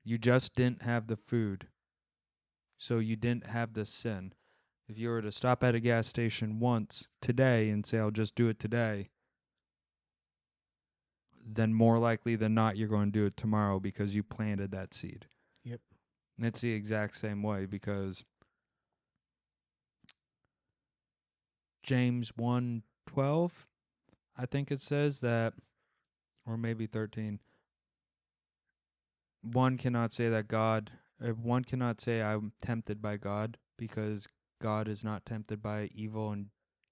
You just didn't have the food, so you didn't have the sin. If you were to stop at a gas station once today and say, I'll just do it today, then more likely than not, you're going to do it tomorrow because you planted that seed. Yep. And it's the exact same way because James 1:12, I think it says that, or maybe 13, one cannot say I'm tempted by God because God is not tempted by evil and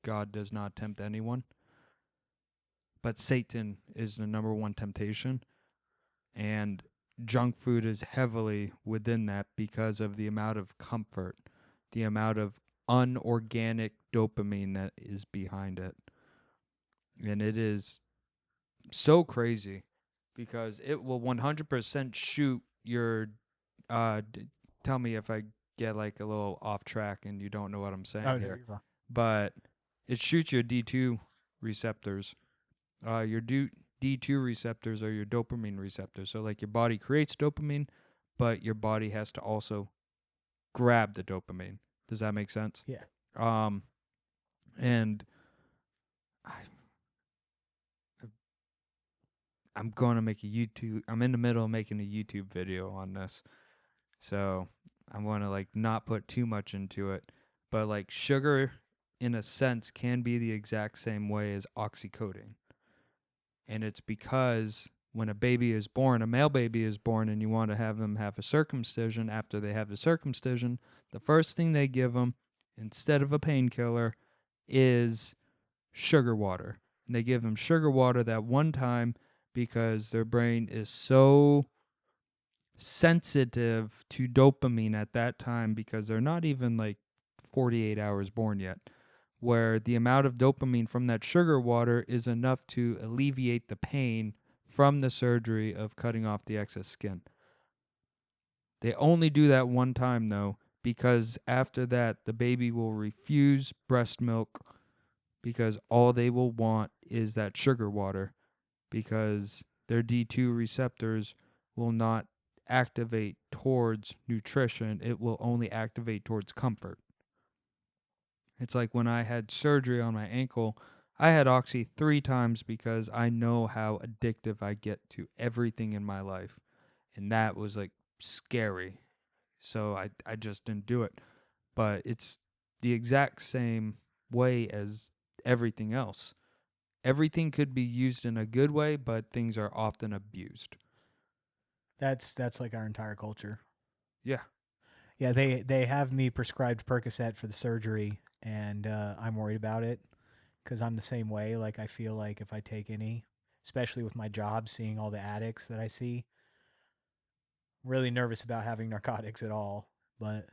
God does not tempt anyone. But Satan is the number one temptation, and junk food is heavily within that because of the amount of comfort, the amount of unorganic dopamine that is behind it. And it is so crazy because it will 100% shoot your tell me if I get like a little off track and you don't know what I'm saying here. But it shoots your D2 receptors. Your D2 receptors are your dopamine receptors. So like your body creates dopamine, but your body has to also grab the dopamine. Does that make sense? Yeah. And I'm going to make a YouTube. I'm in the middle of making a YouTube video on this. So I'm going to like not put too much into it. But like sugar, in a sense, can be the exact same way as oxycodone. And it's because when a baby is born, a male baby is born, and you want to have them have a circumcision, after they have the circumcision, the first thing they give them, instead of a painkiller, is sugar water. And they give them sugar water that one time because their brain is so sensitive to dopamine at that time because they're not even like 48 hours born yet, where the amount of dopamine from that sugar water is enough to alleviate the pain from the surgery of cutting off the excess skin. They only do that one time, though, because after that, the baby will refuse breast milk because all they will want is that sugar water because their D2 receptors will not activate towards nutrition. It will only activate towards comfort. It's like when I had surgery on my ankle, I had Oxy 3 times because I know how addictive I get to everything in my life. And that was like scary. So I just didn't do it. But it's the exact same way as everything else. Everything could be used in a good way, but things are often abused. That's like our entire culture. Yeah. Yeah, they have me prescribed Percocet for the surgery, and I'm worried about it because I'm the same way. Like I feel like if I take any, especially with my job, seeing all the addicts that I see, I'm really nervous about having narcotics at all. But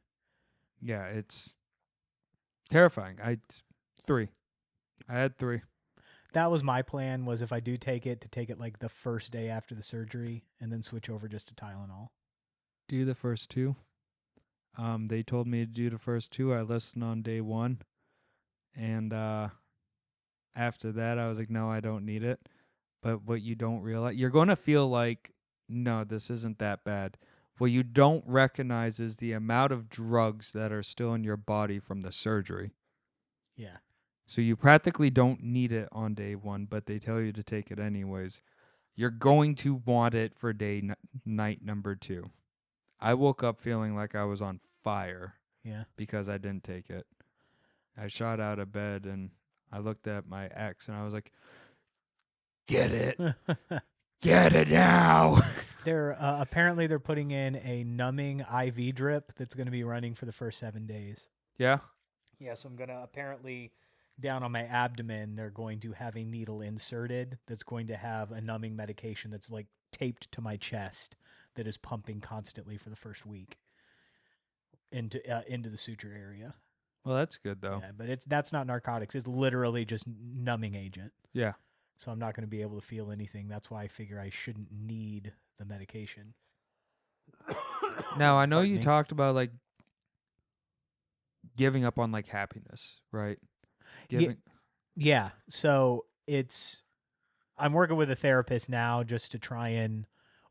yeah, it's terrifying. 3. I had 3. that was my plan, was if I do take it, to take it like the first day after the surgery and then switch over just to Tylenol. Do the first two. They told me to do the first two. I listened on day one, and after that, I was like, no, I don't need it. But what you don't realize, you're going to feel like, no, this isn't that bad. What you don't recognize is the amount of drugs that are still in your body from the surgery. Yeah. So you practically don't need it on day one, but they tell you to take it anyways. You're going to want it for night number 2. I woke up feeling like I was on fire Yeah. because I didn't take it. I shot out of bed and I looked at my ex and I was like, get it. Get it now. They're apparently they're putting in a numbing IV drip that's going to be running for the first 7 days. Yeah? Yeah, so I'm going to apparently down on my abdomen, they're going to have a needle inserted that's going to have a numbing medication that's like taped to my chest that is pumping constantly for the first week into the suture area. Well, that's good though. Yeah, but that's not narcotics. It's literally just numbing agent. Yeah. So I'm not going to be able to feel anything. That's why I figure I shouldn't need the medication. Now, I know Pardon you me. talked about like giving up on like happiness, right? Yeah. So I'm working with a therapist now just to try and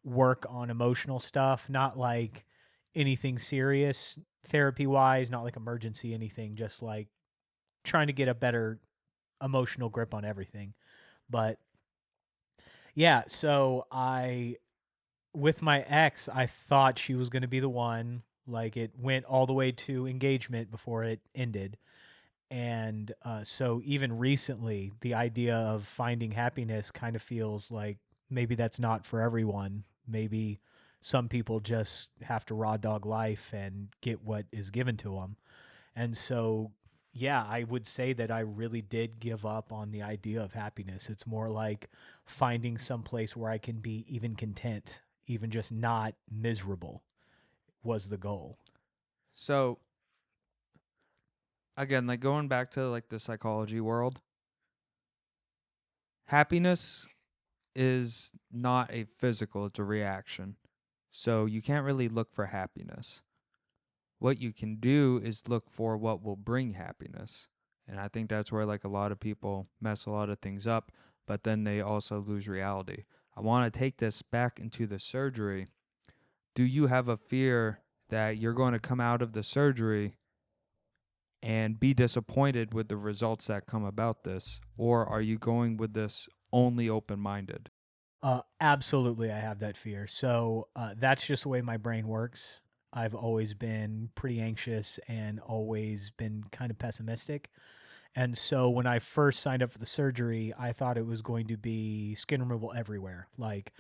work on emotional stuff, not like anything serious therapy wise, not like emergency anything, just like trying to get a better emotional grip on everything. But yeah, so with my ex, I thought she was going to be the one. Like, it went all the way to engagement before it ended. And so even recently, the idea of finding happiness kind of feels like maybe that's not for everyone. Maybe some people just have to raw dog life and get what is given to them. And so, yeah, I would say that I really did give up on the idea of happiness. It's more like finding some place where I can be even content, even just not miserable, was the goal. So, again, like going back to like the psychology world, happiness is not a physical, it's a reaction. So you can't really look for happiness. What you can do is look for what will bring happiness. And I think that's where like a lot of people mess a lot of things up, but then they also lose reality. I want to take this back into the surgery. Do you have a fear that you're going to come out of the surgery and be disappointed with the results that come about this? Or are you going with this only open minded? Absolutely, I have that fear. So that's just the way my brain works. I've always been pretty anxious and always been kind of pessimistic. And so when I first signed up for the surgery, I thought it was going to be skin removal everywhere. Like,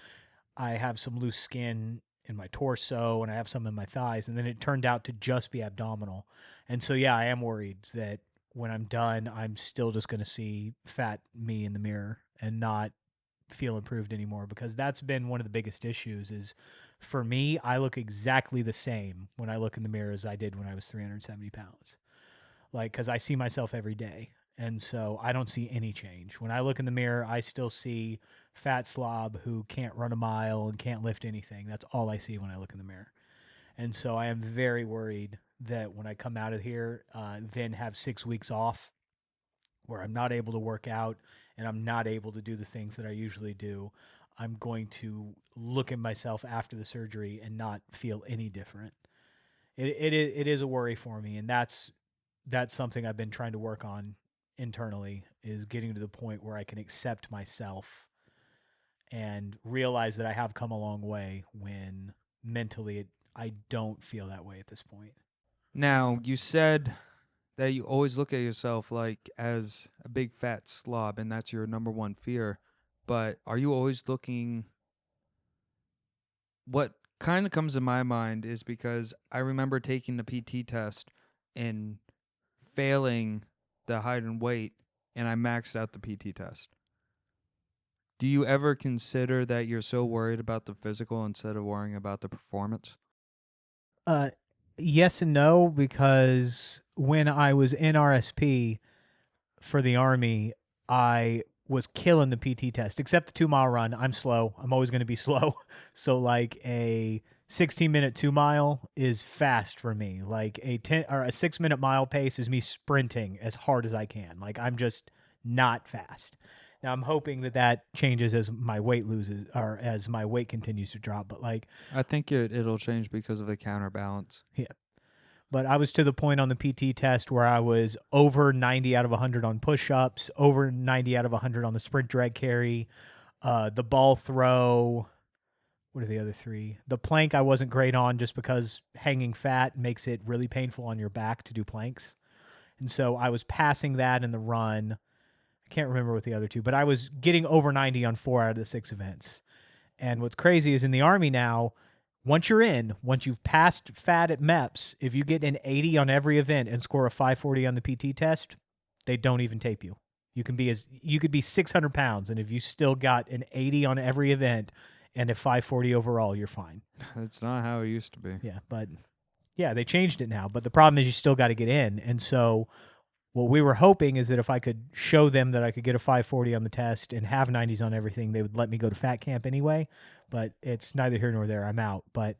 I have some loose skin in my torso and I have some in my thighs. And then it turned out to just be abdominal. And so, yeah, I am worried that when I'm done, I'm still just going to see fat me in the mirror and not feel improved anymore, because that's been one of the biggest issues. Is for me, I look exactly the same when I look in the mirror as I did when I was 370 pounds. Like, because I see myself every day. And so I don't see any change. When I look in the mirror, I still see fat slob who can't run a mile and can't lift anything. That's all I see when I look in the mirror. And so I am very worried that when I come out of here, then have 6 weeks off where I'm not able to work out and I'm not able to do the things that I usually do, I'm going to look at myself after the surgery and not feel any different. It is a worry for me, and that's something I've been trying to work on internally, is getting to the point where I can accept myself and realize that I have come a long way, when mentally I don't feel that way at this point. Now, you said that you always look at yourself like as a big fat slob and that's your number one fear, but are you always looking? What kind of comes to my mind is because I remember taking the PT test and failing the height and weight, and I maxed out the PT test. Do you ever consider that you're so worried about the physical instead of worrying about the performance? Uh, yes and no, because when I was in RSP for the Army, I was killing the PT test, except the 2 mile run. I'm slow. I'm always going to be slow. So like a 16-minute 2 mile is fast for me. Like a 10 or a 6-minute mile pace is me sprinting as hard as I can. Like I'm just not fast. Now I'm hoping that changes as my weight loses or as my weight continues to drop. But like, I think it'll change because of the counterbalance. yeah. But I was to the point on the PT test where I was over 90 out of 100 on push-ups, over 90 out of 100 on the sprint drag carry, the ball throw. What are the other three? The plank I wasn't great on just because hanging fat makes it really painful on your back to do planks. And so I was passing that in the run. I can't remember what the other two, but I was getting over 90 on 4 out of the 6 events. And what's crazy is in the Army now, once you've passed fat at MEPS, if you get an 80 on every event and score a 540 on the PT test, they don't even tape you. You could be 600 pounds, and if you still got an 80 on every event and a 540 overall, you're fine. That's not how it used to be. Yeah, but yeah, they changed it now. But the problem is you still got to get in. And so what we were hoping is that if I could show them that I could get a 540 on the test and have 90s on everything, they would let me go to fat camp anyway. But it's neither here nor there. I'm out. But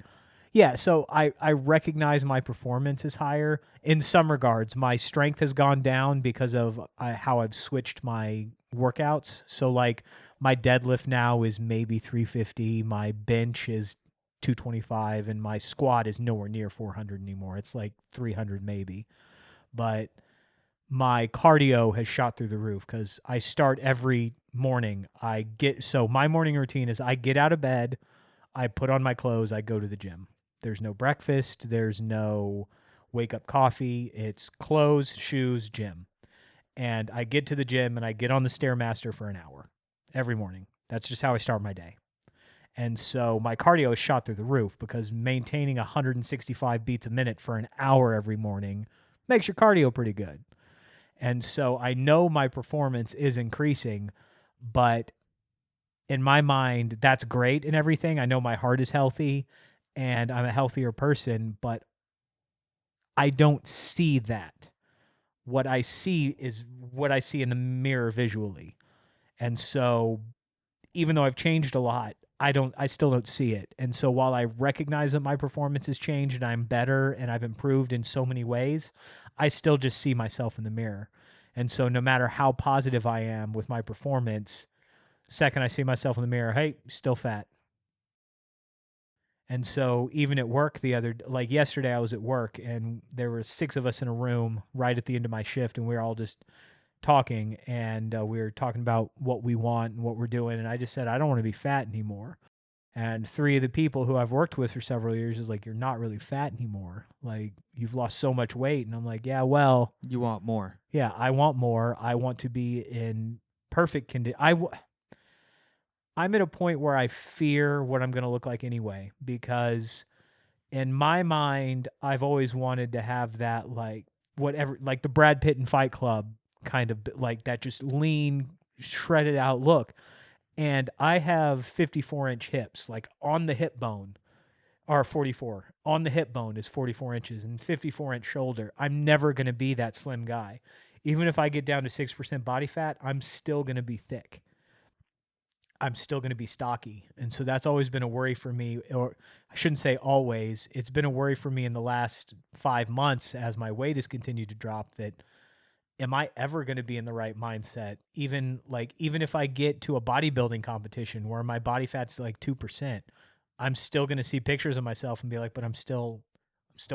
yeah, so I recognize my performance is higher. In some regards, my strength has gone down because of how I've switched my workouts. So like my deadlift now is maybe 350. My bench is 225 and my squat is nowhere near 400 anymore. It's like 300 maybe. But my cardio has shot through the roof because I start every morning. So my morning routine is I get out of bed, I put on my clothes, I go to the gym. There's no breakfast, there's no wake up coffee. It's clothes, shoes, gym. And I get to the gym and I get on the Stairmaster for an hour every morning. That's just how I start my day. And so my cardio is shot through the roof because maintaining 165 beats a minute for an hour every morning makes your cardio pretty good. And so I know my performance is increasing, but in my mind, that's great and everything. I know my heart is healthy and I'm a healthier person, but I don't see that. What I see is what I see in the mirror visually. And so even though I've changed a lot, I still don't see it. And so while I recognize that my performance has changed and I'm better and I've improved in so many ways, I still just see myself in the mirror. And so no matter how positive I am with my performance, second I see myself in the mirror, hey, still fat. And so even at work like yesterday I was at work and there were 6 of us in a room right at the end of my shift and we were all just talking and we were talking about what we want and what we're doing. And I just said, I don't want to be fat anymore. And 3 of the people who I've worked with for several years is like, you're not really fat anymore. Like you've lost so much weight. And I'm like, yeah, well, You want more. yeah, I want more. I want to be in perfect condition. I'm at a point where I fear what I'm going to look like anyway, because in my mind, I've always wanted to have that, like, whatever, like the Brad Pitt in Fight Club kind of like that, just lean, shredded out look. And I have 54-inch hips, like on the hip bone, or 44. On the hip bone is 44 inches and 54-inch shoulder. I'm never going to be that slim guy. Even if I get down to 6% body fat, I'm still going to be thick. I'm still going to be stocky. And so that's always been a worry for me, or I shouldn't say always. It's been a worry for me in the last 5 months as my weight has continued to drop, that am I ever going to be in the right mindset? Even if I get to a bodybuilding competition where my body fat's like 2%, I'm still going to see pictures of myself and be like, but I'm still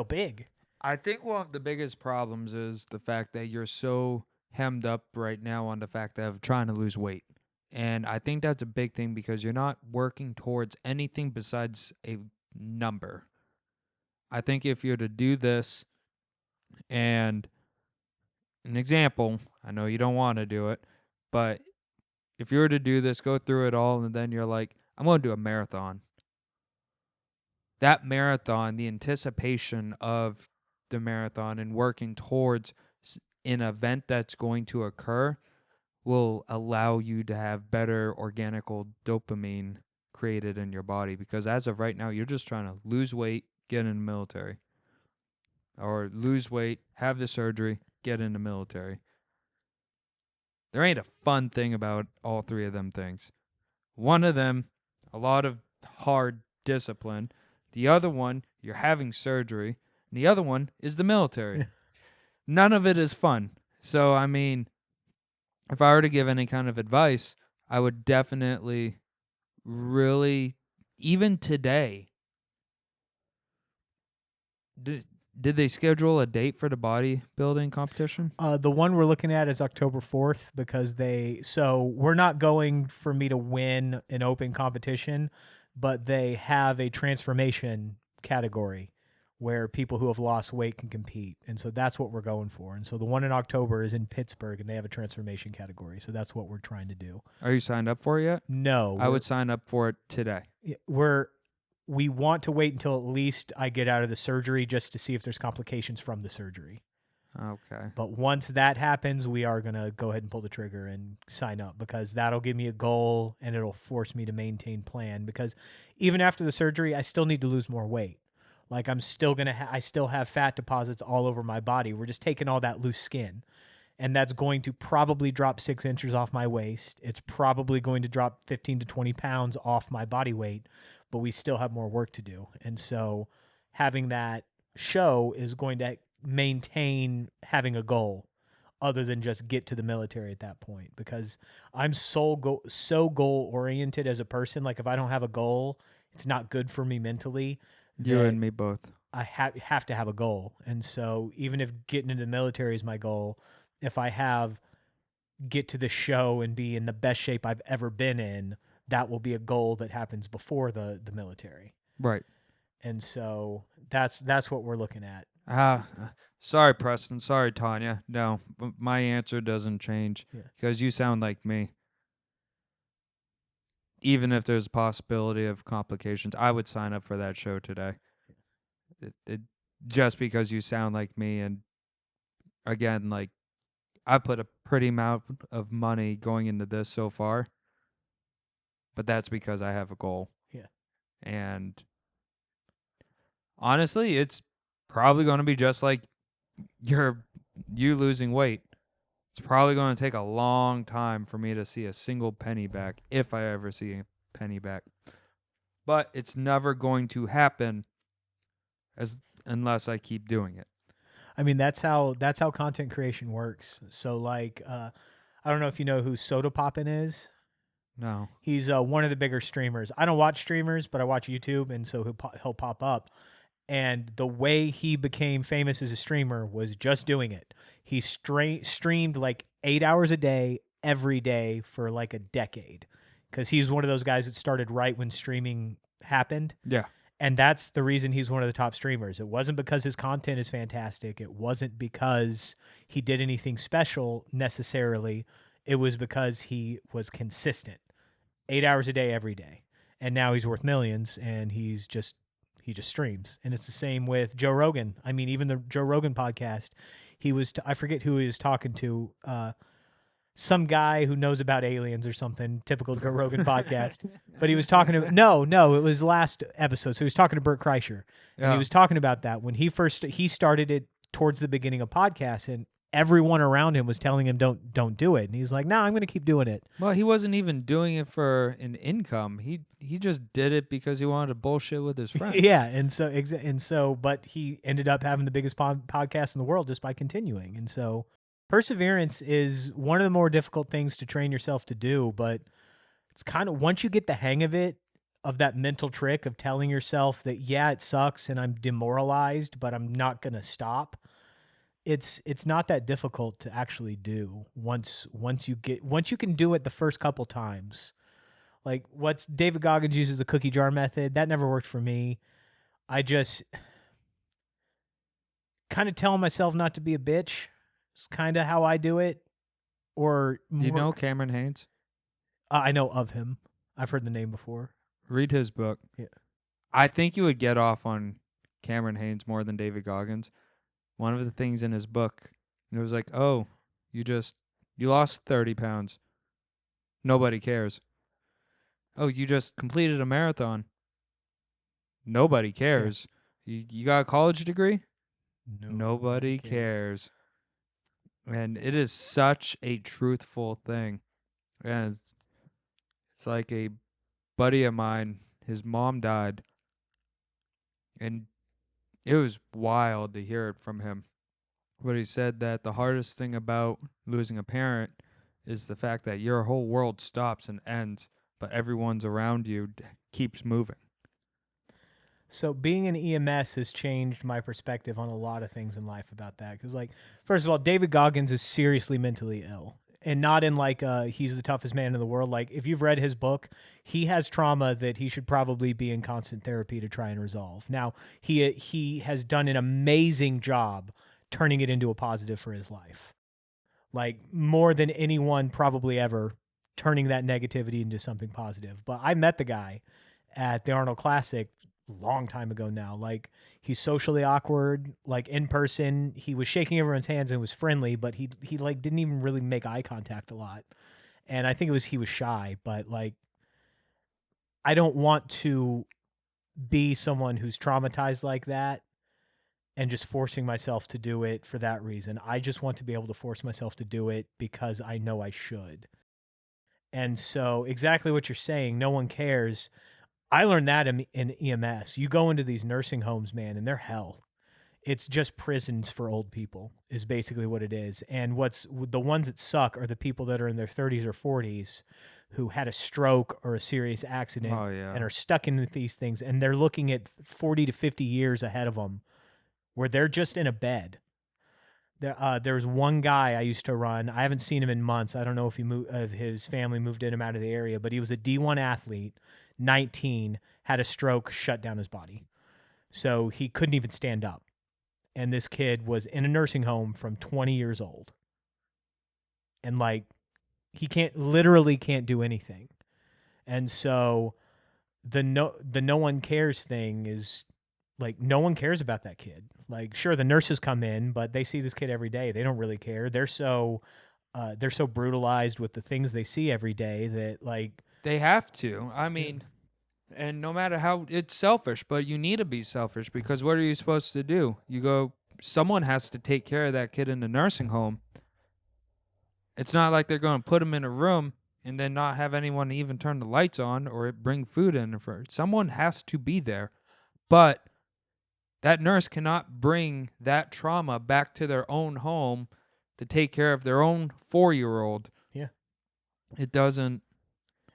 big. I think one of the biggest problems is the fact that you're so hemmed up right now on the fact of trying to lose weight. And I think that's a big thing because you're not working towards anything besides a number. I think if you're to do this, and an example, I know you don't want to do it, but if you were to do this, go through it all, and then you're like, I'm going to do a marathon. That marathon, the anticipation of the marathon and working towards an event that's going to occur will allow you to have better organical dopamine created in your body, because as of right now, you're just trying to lose weight, get in the military, or lose weight, have the surgery, get in the military. there ain't a fun thing about all three of them things. One of them, a lot of hard discipline. The other one, you're having surgery. And the other one is the military. None of it is fun. So, I mean, if I were to give any kind of advice, I would definitely really, even today, did they schedule a date for the bodybuilding competition? The one we're looking at is October 4th because we're not going for me to win an open competition, but they have a transformation category where people who have lost weight can compete. And so that's what we're going for. And so the one in October is in Pittsburgh and they have a transformation category. So that's what we're trying to do. Are you signed up for it yet? No. I would sign up for it today. We want to wait until at least I get out of the surgery just to see if there's complications from the surgery. Okay. But once that happens, we are going to go ahead and pull the trigger and sign up because that'll give me a goal and it'll force me to maintain plan because even after the surgery, I still need to lose more weight. Like I'm still going to I still have fat deposits all over my body. We're just taking all that loose skin. And that's going to probably drop 6 inches off my waist. It's probably going to drop 15 to 20 pounds off my body weight, but we still have more work to do. And so having that show is going to maintain having a goal other than just get to the military at that point because I'm so goal oriented as a person. Like if I don't have a goal, it's not good for me mentally. You and me both. I have to have a goal. And so even if getting into the military is my goal, if I get to the show and be in the best shape I've ever been in, that will be a goal that happens before the military. Right. And so that's what we're looking at. Sorry, Preston. Sorry, Tanya. No, my answer doesn't change because you sound like me. Even if there's a possibility of complications, I would sign up for that show today. Just because you sound like me, and again, like I put a pretty amount of money going into this so far, but that's because I have a goal. Yeah. And honestly, it's probably going to be just like you losing weight. It's probably going to take a long time for me to see a single penny back, if I ever see a penny back. But it's never going to happen unless I keep doing it. I mean, that's how content creation works. So like, I don't know if you know who Soda Poppin is. No. He's one of the bigger streamers. I don't watch streamers, but I watch YouTube, and so he'll pop up. And the way he became famous as a streamer was just doing it. He streamed like 8 hours a day, every day for like a decade. Because he's one of those guys that started right when streaming happened. Yeah. And that's the reason he's one of the top streamers. It wasn't because his content is fantastic. It wasn't because he did anything special necessarily. It was because he was consistent. 8 hours a day, every day. And now he's worth millions, and he just streams. And it's the same with Joe Rogan. I mean, even the Joe Rogan podcast, I forget who he was talking to, some guy who knows about aliens or something, typical Joe Rogan podcast. But he was talking to, no, it was last episode. So he was talking to Bert Kreischer. And he was talking about that when he started it towards the beginning of podcasts, and everyone around him was telling him, don't do it. And he's like, no, I'm going to keep doing it. Well, he wasn't even doing it for an income. He just did it because he wanted to bullshit with his friends. Yeah. And so, but he ended up having the biggest podcast in the world just by continuing. And so perseverance is one of the more difficult things to train yourself to do, but it's kind of, once you get the hang of it, of that mental trick of telling yourself that, yeah, it sucks and I'm demoralized, but I'm not going to stop. It's not that difficult to actually do once you can do it the first couple times. Like what's David Goggins uses the cookie jar method. That never worked for me. I just kind of tell myself not to be a bitch. It's kind of how I do it. Or you know Cameron Haynes? I know of him. I've heard the name before. Read his book. Yeah. I think you would get off on Cameron Haynes more than David Goggins. One of the things in his book, it was like, oh, you lost 30 pounds. Nobody cares. Oh, you just completed a marathon. Nobody cares. Yeah. You got a college degree? Nobody cares. And it is such a truthful thing. And it's like a buddy of mine, his mom died, and it was wild to hear it from him. But he said that the hardest thing about losing a parent is the fact that your whole world stops and ends, but everyone's around you keeps moving. So being in EMS has changed my perspective on a lot of things in life about that. Because, like, first of all, David Goggins is seriously mentally ill, and not in like he's the toughest man in the world. Like, if you've read his book, he has trauma that he should probably be in constant therapy to try and resolve. Now, he has done an amazing job turning it into a positive for his life, like more than anyone probably ever, turning that negativity into something positive. But I met the guy at the Arnold Classic long time ago now. Like, he's socially awkward. Like, in person, he was shaking everyone's hands and was friendly, but he like didn't even really make eye contact a lot. And I think it was he was shy, but like, I don't want to be someone who's traumatized like that and just forcing myself to do it for that reason. I just want to be able to force myself to do it because I know I should. And so, exactly what you're saying, no one cares. I learned that in EMS. You go into these nursing homes, man, and they're hell. It's just prisons for old people, is basically what it is. And what's the ones that suck are the people that are in their 30s or 40s who had a stroke or a serious accident Oh, yeah. and are stuck in these things, and they're looking at 40 to 50 years ahead of them where they're just in a bed. There's one guy I used to run. I haven't seen him in months. I don't know if if his family moved him out of the area, but he was a D1 athlete, 19, had a stroke, shut down his body. So he couldn't even stand up. And this kid was in a nursing home from 20 years old. And like, he literally can't do anything. And so the no one cares thing is like, no one cares about that kid. Like, sure, the nurses come in, but they see this kid every day. They don't really care. They're so brutalized with the things they see every day that, like, They have to. I mean, and no matter how, it's selfish, but you need to be selfish because what are you supposed to do? Someone has to take care of that kid in the nursing home. It's not like they're going to put him in a room and then not have anyone even turn the lights on or bring food in. Someone has to be there. But that nurse cannot bring that trauma back to their own home to take care of their own 4-year-old. Yeah. It doesn't.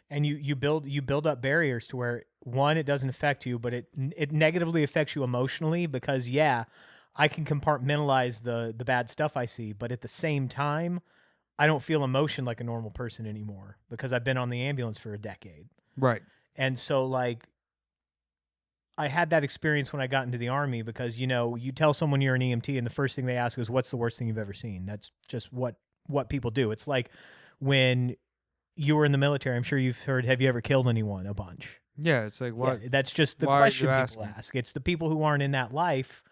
And you build up barriers to where, one, it doesn't affect you, but it negatively affects you emotionally because, yeah, I can compartmentalize the bad stuff I see, but at the same time, I don't feel emotion like a normal person anymore because I've been on the ambulance for a decade. Right. And so, like, I had that experience when I got into the Army because, you know, you tell someone you're an EMT and the first thing they ask is, what's the worst thing you've ever seen? That's just what people do. It's like when you were in the military, I'm sure you've heard, have you ever killed anyone? A bunch. Yeah, it's like, what? Yeah, that's just the why are question you people asking? ask. It's the people who aren't in that life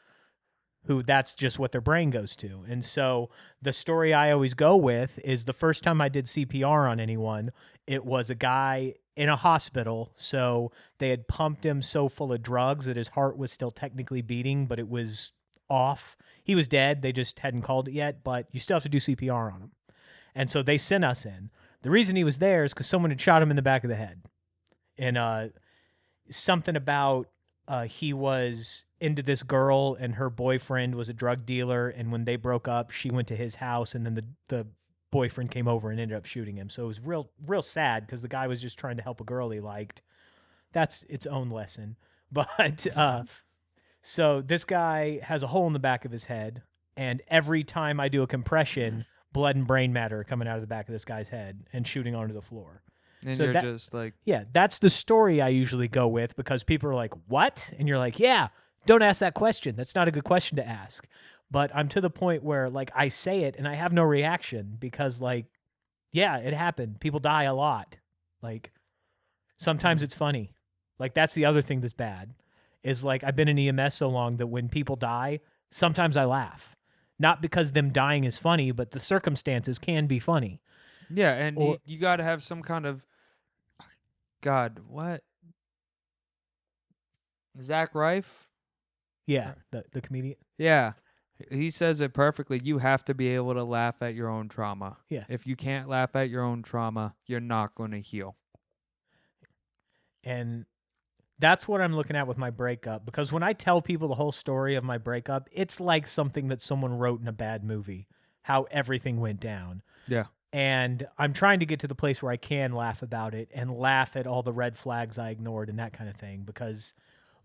who that's just what their brain goes to. And so the story I always go with is the first time I did CPR on anyone, it was a guy in a hospital. So they had pumped him so full of drugs that his heart was still technically beating, but it was off. He was dead. They just hadn't called it yet, but you still have to do CPR on him. And so they sent us in. The reason he was there is because someone had shot him in the back of the head. And something about he was into this girl and her boyfriend was a drug dealer, and when they broke up, she went to his house, and then the boyfriend came over and ended up shooting him. So it was real sad because the guy was just trying to help a girl he liked. That's its own lesson. But so this guy has a hole in the back of his head, and every time I do a compression, blood and brain matter are coming out of the back of this guy's head and shooting onto the floor. And So you're that- just like, Yeah, that's the story I usually go with because people are like, what? And you're like, yeah, don't ask that question. That's not a good question to ask. But I'm to the point where, like, I say it and I have no reaction because, like, yeah, it happened. People die a lot. Like, sometimes it's funny. Like, that's the other thing that's bad is, like, I've been in EMS so long that when people die, sometimes I laugh. Not because them dying is funny, but the circumstances can be funny. yeah, and Or- you got to have some kind of, God, what? Zach Rife? Yeah, the comedian. Yeah. He says it perfectly. You have to be able to laugh at your own trauma. Yeah. If you can't laugh at your own trauma, you're not going to heal. And that's what I'm looking at with my breakup, because when I tell people the whole story of my breakup, it's like something that someone wrote in a bad movie, how everything went down. Yeah. And I'm trying to get to the place where I can laugh about it and laugh at all the red flags I ignored and that kind of thing, because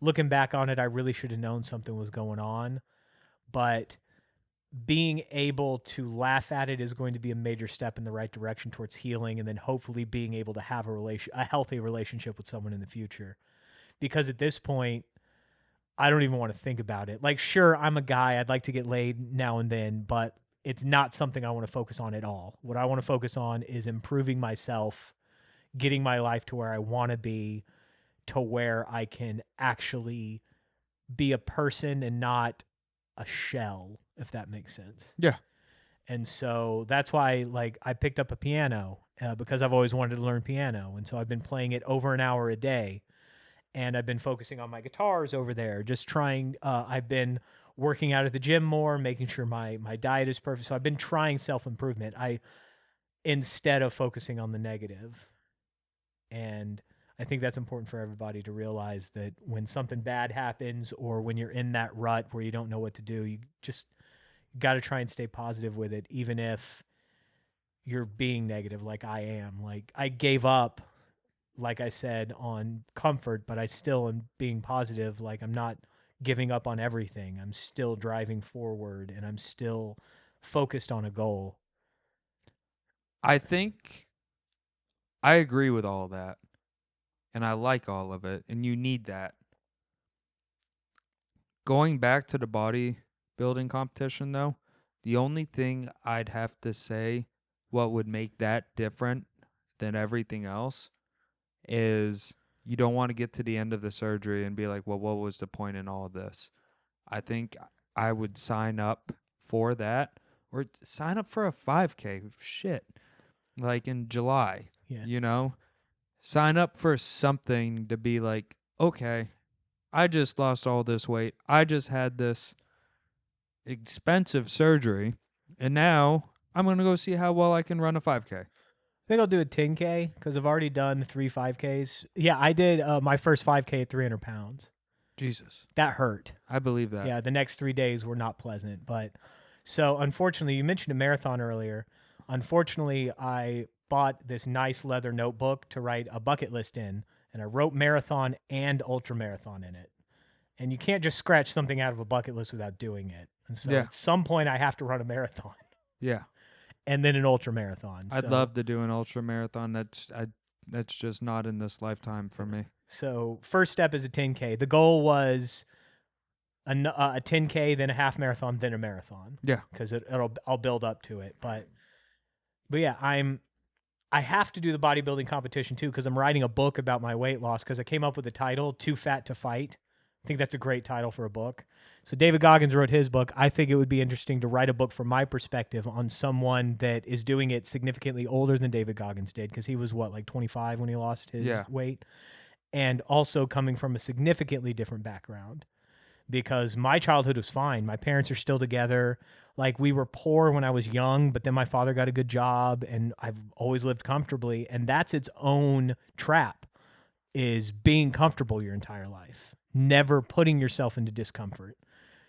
looking back on it, I really should have known something was going on. But being able to laugh at it is going to be a major step in the right direction towards healing, and then hopefully being able to have a healthy relationship with someone in the future. Because at this point, I don't even want to think about it. Like, sure, I'm a guy, I'd like to get laid now and then, but it's not something I want to focus on at all. What I want to focus on is improving myself, getting my life to where I want to be, to where I can actually be a person and not a shell, if that makes sense. Yeah. And so that's why, like, I picked up a piano because I've always wanted to learn piano. And so I've been playing it over an hour a day. And I've been focusing on my guitars over there, just trying. I've been working out at the gym more, making sure my diet is perfect. So I've been trying self-improvement. Instead of focusing on the negative. And I think that's important for everybody to realize, that when something bad happens or when you're in that rut where you don't know what to do, you just got to try and stay positive with it, even if you're being negative like I am. Like, I gave up, like I said, on comfort, but I still am being positive. Like, I'm not giving up on everything. I'm still driving forward, and I'm still focused on a goal. I think I agree with all that. And I like all of it. And you need that. Going back to the bodybuilding competition, though, the only thing I'd have to say what would make that different than everything else is you don't want to get to the end of the surgery and be like, well, what was the point in all of this? I think I would sign up for that, or sign up for a 5K. Shit. Like in July, Yeah. Sign up for something to be like, okay, I just lost all this weight. I just had this expensive surgery, and now I'm going to go see how well I can run a 5K. I think I'll do a 10K because I've already done 3 5Ks. Yeah, I did my first 5K at 300 pounds. Jesus. That hurt. I believe that. Yeah, the next 3 days were not pleasant. But so, unfortunately, you mentioned a marathon earlier. Unfortunately, I bought this nice leather notebook to write a bucket list in, and I wrote marathon and ultra marathon in it. And you can't just scratch something out of a bucket list without doing it. And so at some point, I have to run a marathon. Yeah. And then an ultra marathon. I'd love to do an ultra marathon. That's just not in this lifetime for me. So first step is a 10K. The goal was a 10K, then a half marathon, then a marathon. Yeah. Because I'll build up to it. But yeah, I have to do the bodybuilding competition too, because I'm writing a book about my weight loss, because I came up with the title, Too Fat to Fight. I think that's a great title for a book. So David Goggins wrote his book. I think it would be interesting to write a book from my perspective on someone that is doing it significantly older than David Goggins did, because he was like 25 when he lost his weight, and also coming from a significantly different background. Because my childhood was fine. My parents are still together. Like, we were poor when I was young, but then my father got a good job, and I've always lived comfortably. And that's its own trap, is being comfortable your entire life, never putting yourself into discomfort.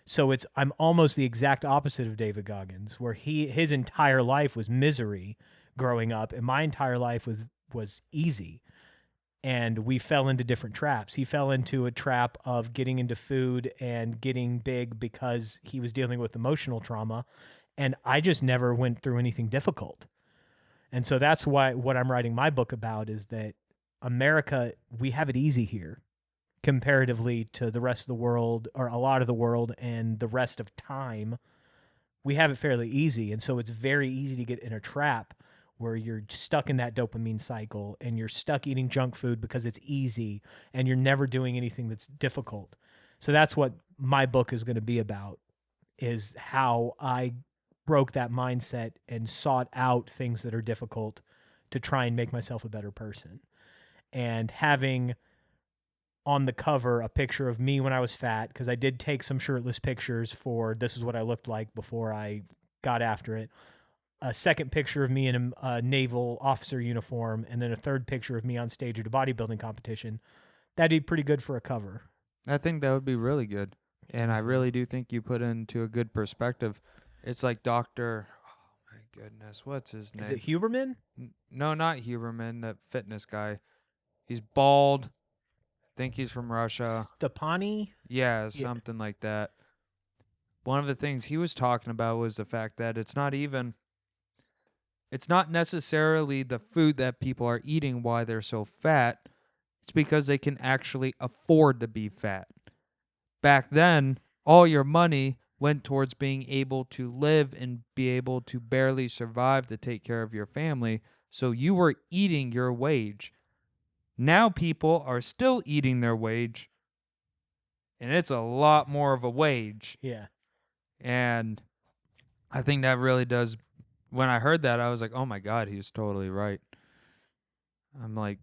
So I'm almost the exact opposite of David Goggins, where his entire life was misery growing up, and my entire life was easy. And we fell into different traps. He fell into a trap of getting into food and getting big because he was dealing with emotional trauma. And I just never went through anything difficult. And so that's why what I'm writing my book about is that America, we have it easy here comparatively to the rest of the world, or a lot of the world, and the rest of time. We have it fairly easy. And so it's very easy to get in a trap where you're stuck in that dopamine cycle, and you're stuck eating junk food because it's easy, and you're never doing anything that's difficult. So that's what my book is going to be about, is how I broke that mindset and sought out things that are difficult to try and make myself a better person. And having on the cover a picture of me when I was fat, because I did take some shirtless pictures for this is what I looked like before I got after it. A second picture of me in a naval officer uniform, and then a third picture of me on stage at a bodybuilding competition. That'd be pretty good for a cover. I think that would be really good. And I really do think you put into a good perspective. It's like Dr. Oh my goodness, what's his name? Is it Huberman? No, not Huberman, that fitness guy. He's bald. Think he's from Russia. Stepani? Yeah, something like that. One of the things he was talking about was the fact that it's not necessarily the food that people are eating why they're so fat. It's because they can actually afford to be fat. Back then, all your money went towards being able to live and be able to barely survive to take care of your family. So you were eating your wage. Now people are still eating their wage, and it's a lot more of a wage. Yeah. And I think that really does. When I heard that, I was like, oh my God, he's totally right. I'm like,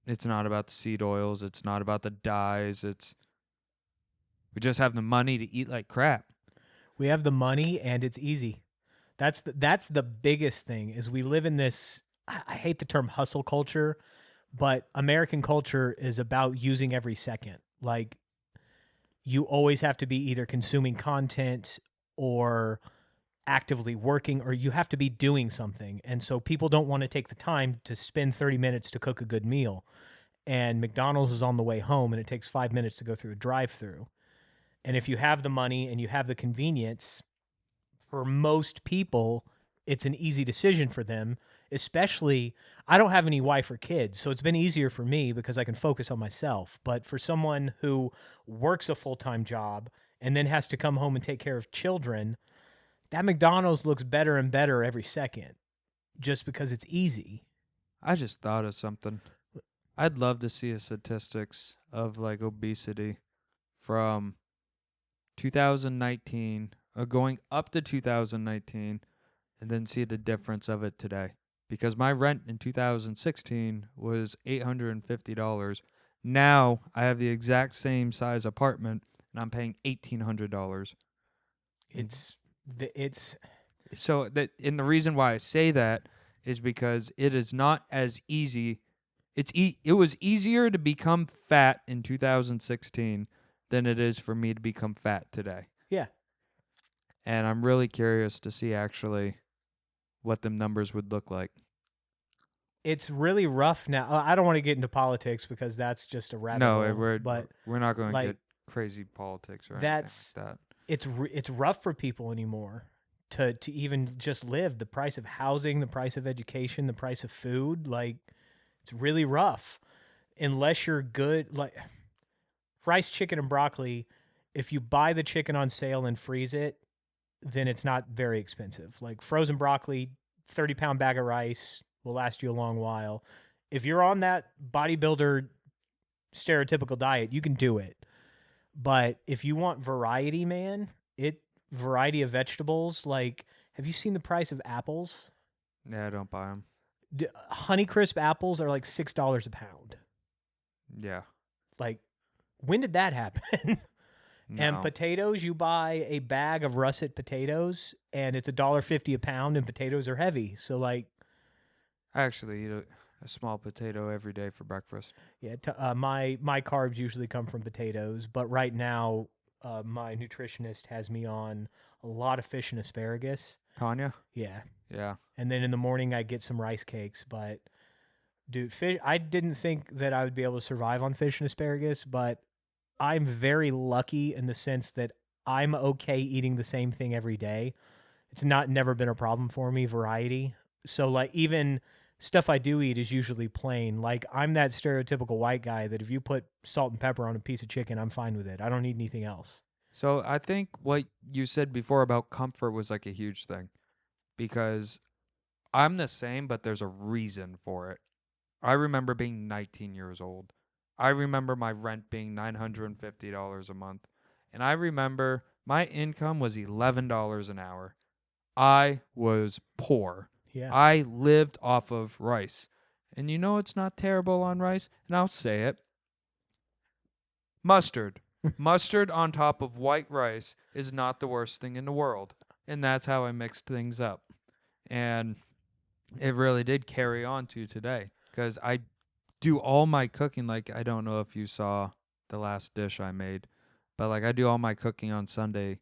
it's not about the seed oils. It's not about the dyes. We just have the money to eat like crap. We have the money and it's easy. That's the biggest thing is we live in this, I hate the term hustle culture, but American culture is about using every second. Like you always have to be either consuming content or actively working, or you have to be doing something. And so people don't want to take the time to spend 30 minutes to cook a good meal. And McDonald's is on the way home and it takes 5 minutes to go through a drive-through. And if you have the money and you have the convenience, for most people, it's an easy decision for them, especially I don't have any wife or kids, so it's been easier for me because I can focus on myself. But for someone who works a full-time job and then has to come home and take care of children, that McDonald's looks better and better every second just because it's easy. I just thought of something. I'd love to see a statistics of like obesity from 2019 going up to 2019 and then see the difference of it today. Because my rent in 2016 was $850. Now I have the exact same size apartment and I'm paying $1,800. It's So that, and the reason why I say that is because it is not as easy. It was easier to become fat in 2016 than it is for me to become fat today. Yeah. And I'm really curious to see actually what them numbers would look like. It's really rough now. I don't want to get into politics because that's just a rabbit hole. We're not going like, to get crazy politics or anything like that. It's rough for people anymore to even just live. The price of housing, the price of education, the price of food, like it's really rough. Unless you're good, like rice, chicken, and broccoli, if you buy the chicken on sale and freeze it, then it's not very expensive. Like frozen broccoli, 30-pound bag of rice will last you a long while. If you're on that bodybuilder stereotypical diet, you can do it. But if you want variety, man, variety of vegetables, like have you seen the price of apples? Yeah, I don't buy them. Honeycrisp apples are like $6 a pound. Yeah. Like, when did that happen? No. And potatoes, you buy a bag of russet potatoes, and it's $1.50 a pound, and potatoes are heavy. So, like, I actually eat a small potato every day for breakfast. Yeah, my carbs usually come from potatoes, but right now, my nutritionist has me on a lot of fish and asparagus. Tanya? Yeah. Yeah. And then in the morning, I get some rice cakes. But, dude, fish, I didn't think that I would be able to survive on fish and asparagus, but I'm very lucky in the sense that I'm okay eating the same thing every day. It's never been a problem for me, variety. So, like, even stuff I do eat is usually plain. Like, I'm that stereotypical white guy that if you put salt and pepper on a piece of chicken, I'm fine with it. I don't need anything else. So I think what you said before about comfort was like a huge thing. Because I'm the same, but there's a reason for it. I remember being 19 years old. I remember my rent being $950 a month. And I remember my income was $11 an hour. I was poor. Yeah. I lived off of rice. And you know it's not terrible on rice? And I'll say it. Mustard. Mustard on top of white rice is not the worst thing in the world. And that's how I mixed things up. And it really did carry on to today because I do all my cooking. Like, I don't know if you saw the last dish I made, but like, I do all my cooking on Sunday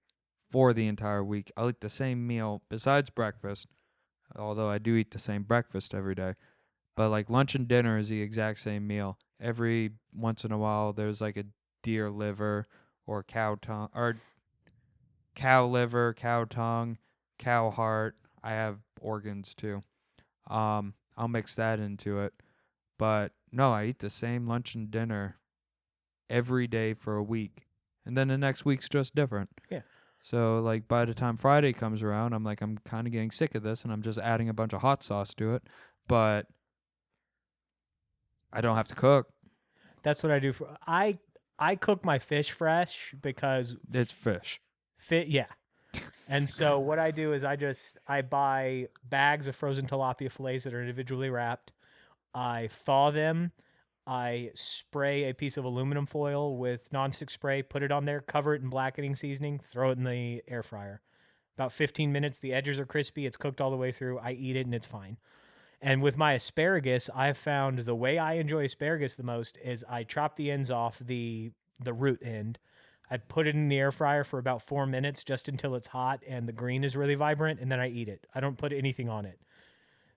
for the entire week. I'll eat the same meal besides breakfast, although I do eat the same breakfast every day. But like, lunch and dinner is the exact same meal. Every once in a while, there's like a deer liver or cow tongue or cow liver, cow tongue, cow heart. I have organs too. I'll mix that into it. But no, I eat the same lunch and dinner every day for a week. And then the next week's just different. Yeah. So like by the time Friday comes around, I'm like, I'm kind of getting sick of this and I'm just adding a bunch of hot sauce to it. But I don't have to cook. That's what I do for I cook my fish fresh because It's fish. yeah. And so what I do is I buy bags of frozen tilapia fillets that are individually wrapped. I thaw them. I spray a piece of aluminum foil with nonstick spray, put it on there, cover it in blackening seasoning, throw it in the air fryer. About 15 minutes, the edges are crispy, it's cooked all the way through. I eat it and it's fine. And with my asparagus, I've found the way I enjoy asparagus the most is I chop the ends off the root end. I put it in the air fryer for about 4 minutes just until it's hot and the green is really vibrant, and then I eat it. I don't put anything on it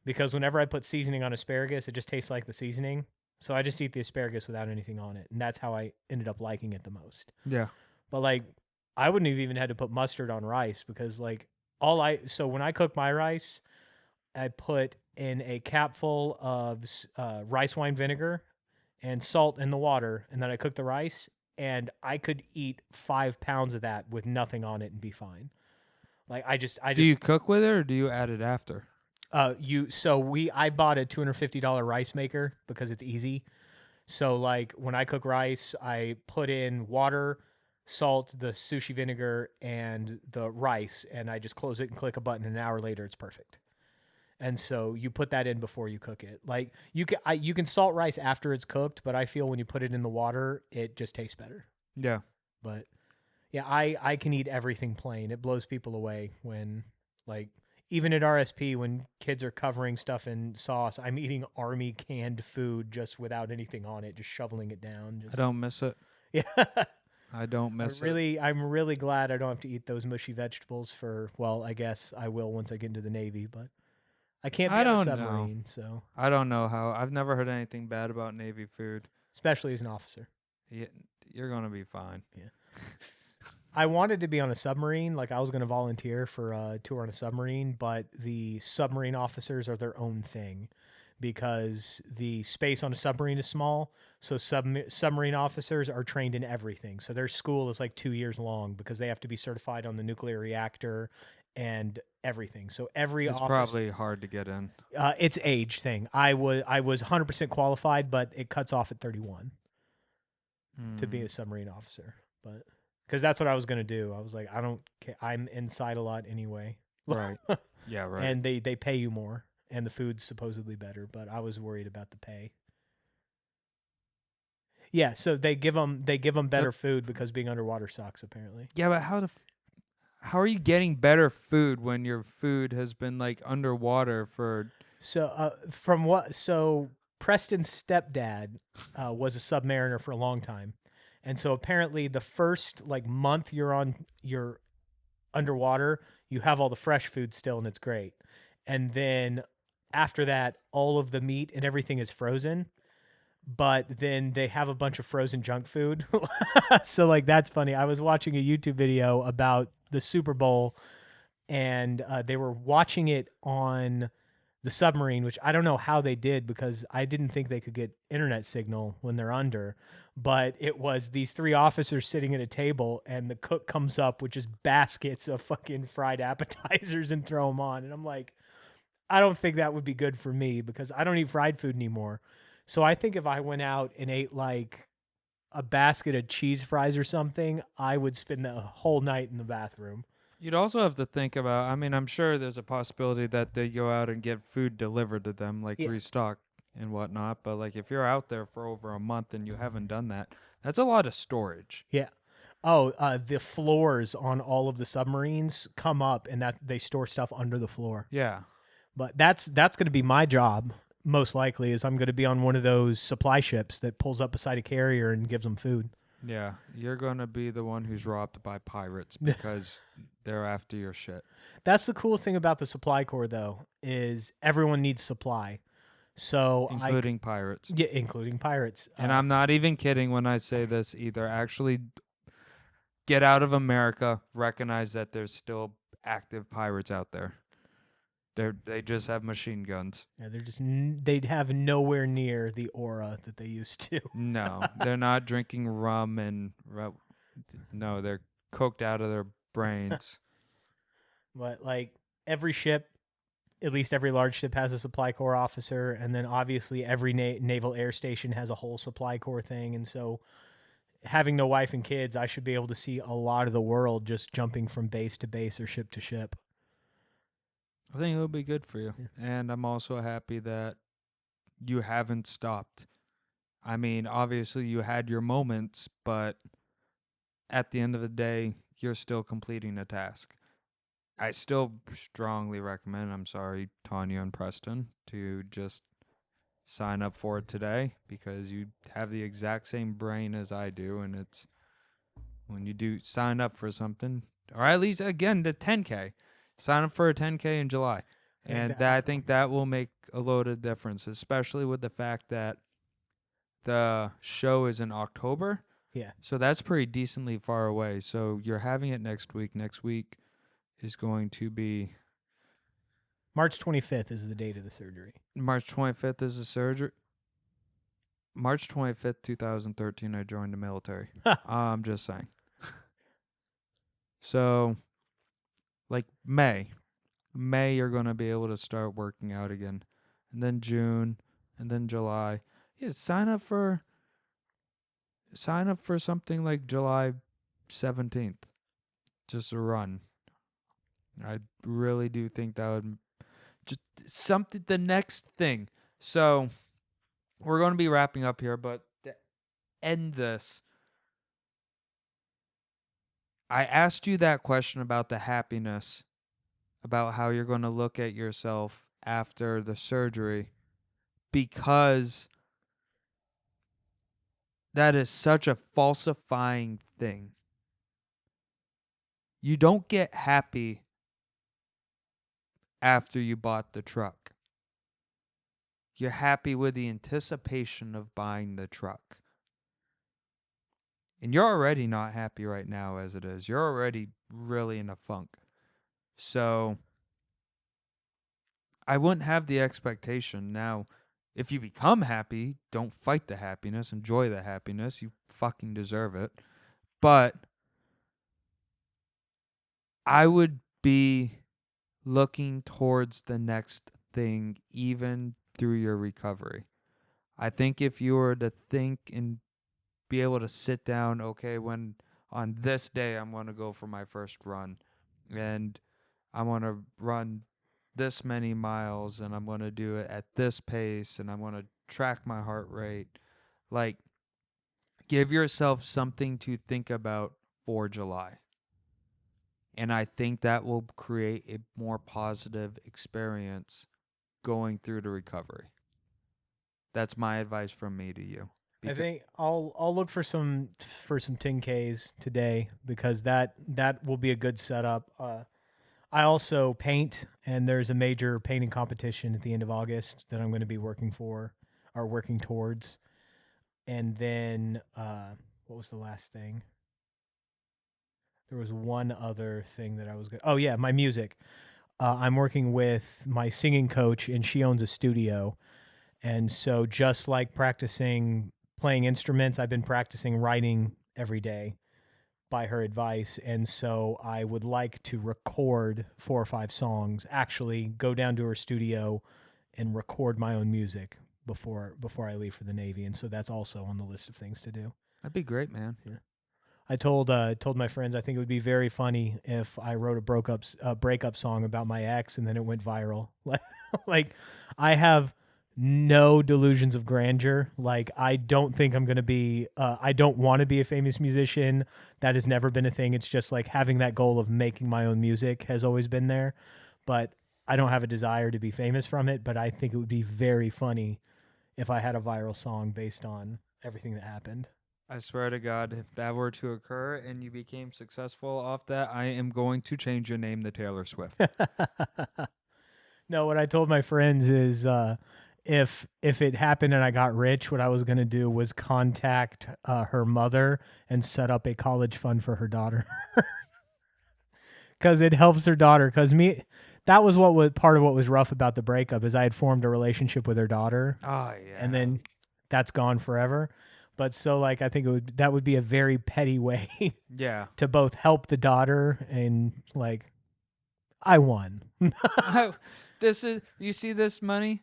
because whenever I put seasoning on asparagus, it just tastes like the seasoning. So I just eat the asparagus without anything on it, and that's how I ended up liking it the most. Yeah. But like, I wouldn't have even had to put mustard on rice because like so when I cook my rice, I put in a capful of rice wine vinegar and salt in the water, and then I cook the rice, and I could eat 5 pounds of that with nothing on it and be fine. Like I just Do you cook with it or do you add it after? I bought a $250 rice maker because it's easy. So like when I cook rice, I put in water, salt, the sushi vinegar, and the rice, and I just close it and click a button. And an hour later, it's perfect. And so you put that in before you cook it. Like you can salt rice after it's cooked, but I feel when you put it in the water, it just tastes better. Yeah. But yeah, I can eat everything plain. It blows people away when like even at RSP when kids are covering stuff in sauce, I'm eating army canned food just without anything on it, just shoveling it down. I don't miss it. Yeah. I don't miss it. I'm really glad I don't have to eat those mushy vegetables for, well, I guess I will once I get into the Navy, but I can't be on a submarine, so I don't know how. I've never heard anything bad about Navy food. especially as an officer. Yeah, you're going to be fine. Yeah. I wanted to be on a submarine, like I was going to volunteer for a tour on a submarine, but the submarine officers are their own thing because the space on a submarine is small, so submarine officers are trained in everything. So their school is like 2 years long because they have to be certified on the nuclear reactor and everything. So It's probably hard to get in. It's age thing. I was 100% qualified, but it cuts off at 31 to be a submarine officer. But because that's what I was gonna do. I was like, I don't care. I'm inside a lot anyway. Right. Yeah. Right. And they pay you more, and the food's supposedly better. But I was worried about the pay. Yeah, so they give them better food because being underwater sucks apparently. Yeah, but how are you getting better food when your food has been like underwater for? So Preston's stepdad was a submariner for a long time, and so apparently the first like month you're underwater, you have all the fresh food still, and it's great, and then after that, all of the meat and everything is frozen. But then they have a bunch of frozen junk food. So like that's funny. I was watching a YouTube video about the Super Bowl, and they were watching it on the submarine, which I don't know how they did because I didn't think they could get internet signal when they're under. But it was these 3 officers sitting at a table, and the cook comes up with just baskets of fucking fried appetizers and throw them on. And I'm like, I don't think that would be good for me because I don't eat fried food anymore. So I think if I went out and ate like a basket of cheese fries or something, I would spend the whole night in the bathroom. You'd also have to think about. I mean, I'm sure there's a possibility that they go out and get food delivered to them, like restock. and whatnot. But like if you're out there for over a month and you haven't done that, that's a lot of storage. Yeah. Oh, the floors on all of the submarines come up, and that they store stuff under the floor. Yeah. But that's going to be my job. Most likely, is I'm going to be on one of those supply ships that pulls up beside a carrier and gives them food. Yeah, you're gonna be the one who's robbed by pirates because they're after your shit. That's the cool thing about the supply corps, though, is everyone needs supply. So Including pirates. yeah, including pirates. And I'm not even kidding when I say this either. Actually, get out of America. Recognize that there's still active pirates out there. They just have machine guns. Yeah, they'd have nowhere near the aura that they used to. No, they're not drinking rum no, they're coked out of their brains. But like every ship, at least every large ship has a supply corps officer, and then obviously every naval air station has a whole supply corps thing. And so, having no wife and kids, I should be able to see a lot of the world just jumping from base to base or ship to ship. I think it'll be good for you. Yeah. And I'm also happy that you haven't stopped. I mean, obviously you had your moments, but at the end of the day, you're still completing a task. I still strongly recommend, I'm sorry, Tanya and Preston, to just sign up for it today because you have the exact same brain as I do. And it's when you do sign up for something, or at least, again, the 10K. Sign up for a 10K in July. And I think that will make a load of difference, especially with the fact that the show is in October. Yeah. So that's pretty decently far away. So you're having it next week. Next week is going to be March 25th is the date of the surgery. March 25th is the surgery. March 25th, 2013, I joined the military. I'm just saying. So, like May, you're going to be able to start working out again. And then June, and then July. Yeah, sign up for something like July 17th. Just a run. I really do think that would just something, the next thing. So we're going to be wrapping up here, but to end this, I asked you that question about the happiness, about how you're going to look at yourself after the surgery, because that is such a falsifying thing. You don't get happy after you bought the truck. You're happy with the anticipation of buying the truck. And you're already not happy right now as it is. You're already really in a funk. So I wouldn't have the expectation. Now, if you become happy, don't fight the happiness. Enjoy the happiness. You fucking deserve it. But I would be looking towards the next thing even through your recovery. I think if you were to think and be able to sit down, okay, when on this day I'm going to go for my first run and I want to run this many miles and I'm going to do it at this pace and I'm going to track my heart rate. Like, give yourself something to think about for July. And I think that will create a more positive experience going through the recovery. That's my advice from me to you. I think I'll look for some 10Ks today because that will be a good setup. I also paint, and there's a major painting competition at the end of August that I'm going to be working towards. And then what was the last thing? There was one other thing that I was going to... Oh, yeah, my music. I'm working with my singing coach, and she owns a studio. And so just like practicing playing instruments, I've been practicing writing every day by her advice. And so I would like to record 4 or 5 songs, actually go down to her studio and record my own music before I leave for the Navy. And so that's also on the list of things to do. That'd be great, man. Yeah. I told my friends I think it would be very funny if I wrote a breakup song about my ex and then it went viral. Like I have no delusions of grandeur. Like, I don't think I'm going to be, I don't want to be a famous musician. That has never been a thing. It's just like having that goal of making my own music has always been there. But I don't have a desire to be famous from it. But I think it would be very funny if I had a viral song based on everything that happened. I swear to God, if that were to occur and you became successful off that, I am going to change your name to Taylor Swift. No, what I told my friends is if it happened and I got rich, what I was going to do was contact her mother and set up a college fund for her daughter. Because it helps her daughter. Because that was what was part of what was rough about the breakup is I had formed a relationship with her daughter, Oh, yeah. and then that's gone forever. But so like I think that would be a very petty way Yeah. to both help the daughter and like I won. This is, you see this money?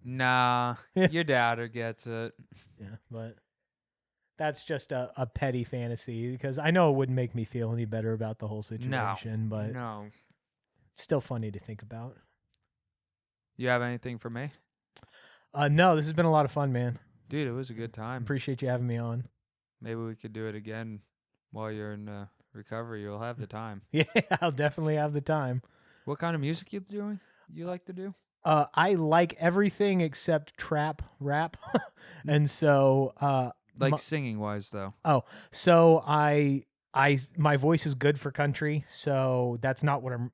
Nah, your daughter gets it. Yeah, but that's just a petty fantasy because I know it wouldn't make me feel any better about the whole situation, but No. it's still funny to think about. You have anything for me? No, this has been a lot of fun, man. Dude, it was a good time. Appreciate you having me on. Maybe we could do it again while you're in recovery. You'll have the time. Yeah, I'll definitely have the time. What kind of music you doing? You like to do? I like everything except trap rap, and so Like singing wise, though. so my voice is good for country, so that's not what I'm.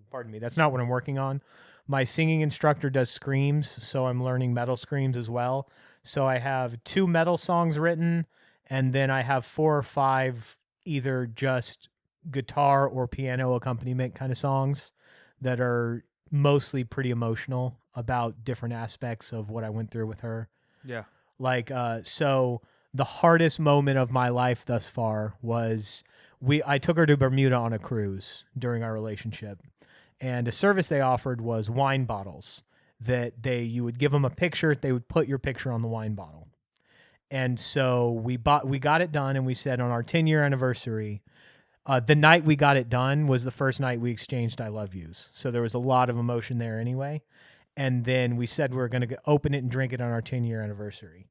Pardon me, that's not what I'm working on. My singing instructor does screams, so I'm learning metal screams as well. So I have 2 metal songs written, and then I have 4 or 5 either just guitar or piano accompaniment kind of songs that are mostly pretty emotional about different aspects of what I went through with her. Yeah. Like, so the hardest moment of my life thus far was I took her to Bermuda on a cruise during our relationship. And a service they offered was wine bottles that you would give them a picture. They would put your picture on the wine bottle. And so we got it done. And we said on our 10-year anniversary, the night we got it done was the first night we exchanged I love yous. So there was a lot of emotion there anyway. And then we said we were going to open it and drink it on our 10-year anniversary.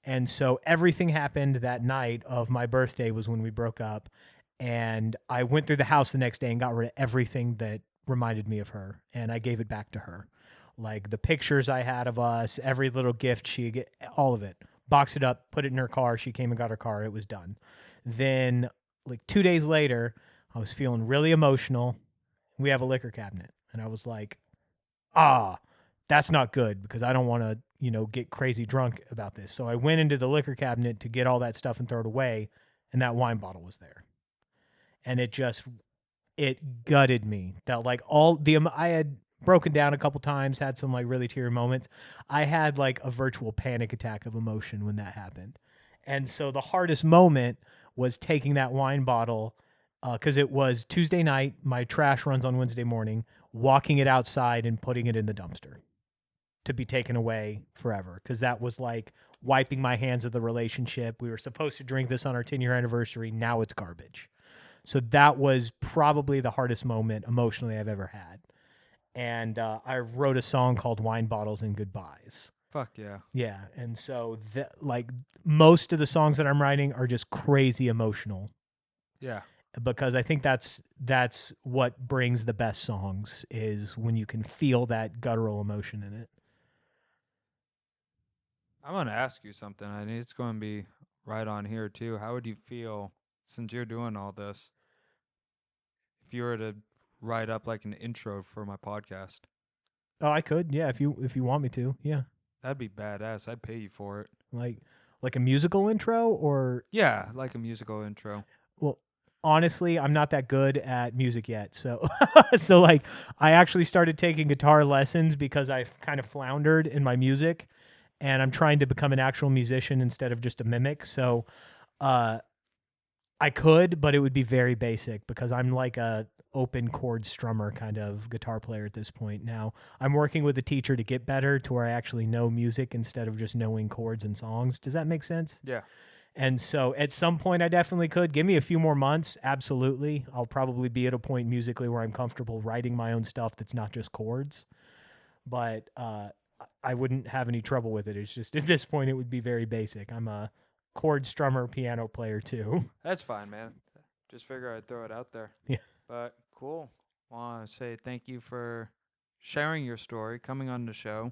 And so everything happened that night of my birthday was when we broke up. And I went through the house the next day and got rid of everything that reminded me of her, and I gave it back to her. Like the pictures I had of us, every little gift she get, all of it. Boxed it up, put it in her car. She came and got her car. It was done. Then like 2 days later, I was feeling really emotional. We have a liquor cabinet, and I was like, that's not good because I don't want to, get crazy drunk about this. So I went into the liquor cabinet to get all that stuff and throw it away, and that wine bottle was there. And it gutted me that like I had broken down a couple times, had some like really teary moments. I had like a virtual panic attack of emotion when that happened. And so the hardest moment was taking that wine bottle because it was Tuesday night. My trash runs on Wednesday morning, walking it outside and putting it in the dumpster to be taken away forever. Because that was like wiping my hands of the relationship. We were supposed to drink this on our 10-year anniversary. Now it's garbage. So that was probably the hardest moment emotionally I've ever had. And I wrote a song called Wine Bottles and Goodbyes. Fuck yeah. Yeah. And so like most of the songs that I'm writing are just crazy emotional. Yeah. Because I think that's what brings the best songs is when you can feel that guttural emotion in it. I'm going to ask you something. I mean, it's going to be right on here too. How would you feel since you're doing all this if you were to write up like an intro for my podcast? Oh, I could. Yeah, if you want me to. Yeah. That'd be badass. I'd pay you for it. Like a musical intro or Yeah, like a musical intro. well, honestly, I'm not that good at music yet. So so like I actually started taking guitar lessons because I kind of floundered in my music and I'm trying to become an actual musician instead of just a mimic. So I could, but it would be very basic because I'm like a open chord strummer kind of guitar player at this point. Now I'm working with a teacher to get better to where I actually know music instead of just knowing chords and songs. Does that make sense? Yeah. And so at some point I definitely could. Give me a few more months. Absolutely. I'll probably be at a point musically where I'm comfortable writing my own stuff that's not just chords. But I wouldn't have any trouble with it. It's just at this point it would be very basic. I'm a chord strummer, piano player too. That's fine, man. Just figure I'd throw it out there. Yeah. But cool. Want to say thank you for sharing your story, coming on the show.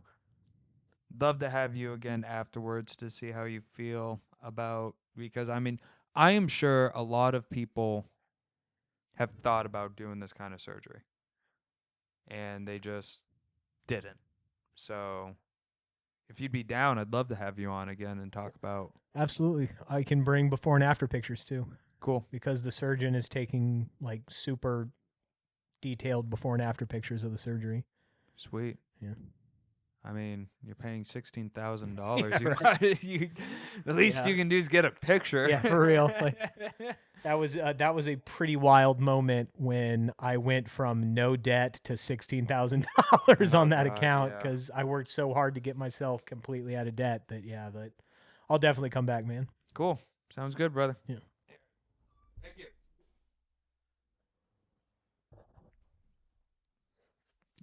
Love to have you again afterwards to see how you feel about, because I mean, I am sure a lot of people have thought about doing this kind of surgery and they just didn't. So if you'd be down, I'd love to have you on again and talk about. Absolutely. I can bring before and after pictures too, Cool. because the surgeon is taking like super detailed before and after pictures of the surgery. Sweet. Yeah. I mean, you're paying $16,000. Yeah, You the least Yeah. you can do is get a picture. Yeah, for real. Like, that was a pretty wild moment when I went from no debt to $16,000 Oh, on that God, account yeah. because I worked so hard to get myself completely out of debt. But I'll definitely come back, man. Cool. Sounds good, brother. Yeah. Thank you.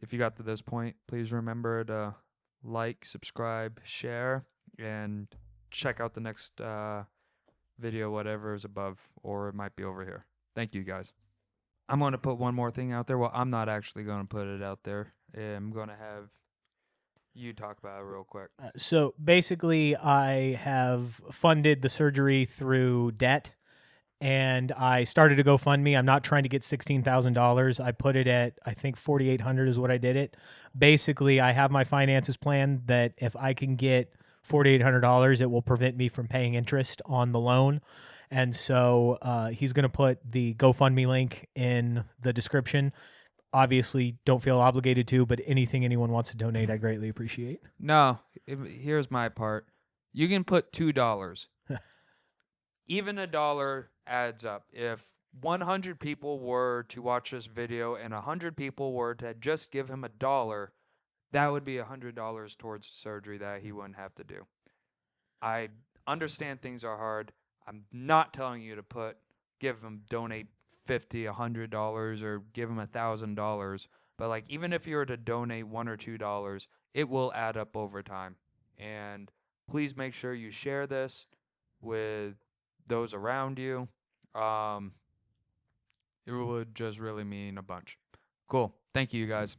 If you got to this point, please remember to like, subscribe, share, and check out the next video, whatever is above, or it might be over here. Thank you, guys. I'm going to put one more thing out there. Well, I'm not actually going to put it out there. I'm going to have you talk about it real quick. So basically, I have funded the surgery through debt, and I started a GoFundMe. I'm not trying to get $16,000. I put it at, I think, $4,800 is what I did it. Basically, I have my finances planned that if I can get $4,800, it will prevent me from paying interest on the loan. And so he's going to put the GoFundMe link in the description. Obviously, don't feel obligated to, but anything anyone wants to donate, I greatly appreciate. No, here's my part. You can put $2. Even a dollar adds up. If 100 people were to watch this video and 100 people were to just give him $1, that would be $100 towards surgery that he wouldn't have to do. I understand things are hard. I'm not telling you to donate $50, $100, or give him $1,000. But like, even if you were to donate $1 or $2, it will add up over time. And please make sure you share this with those around you. It would just really mean a bunch. Cool. Thank you, guys.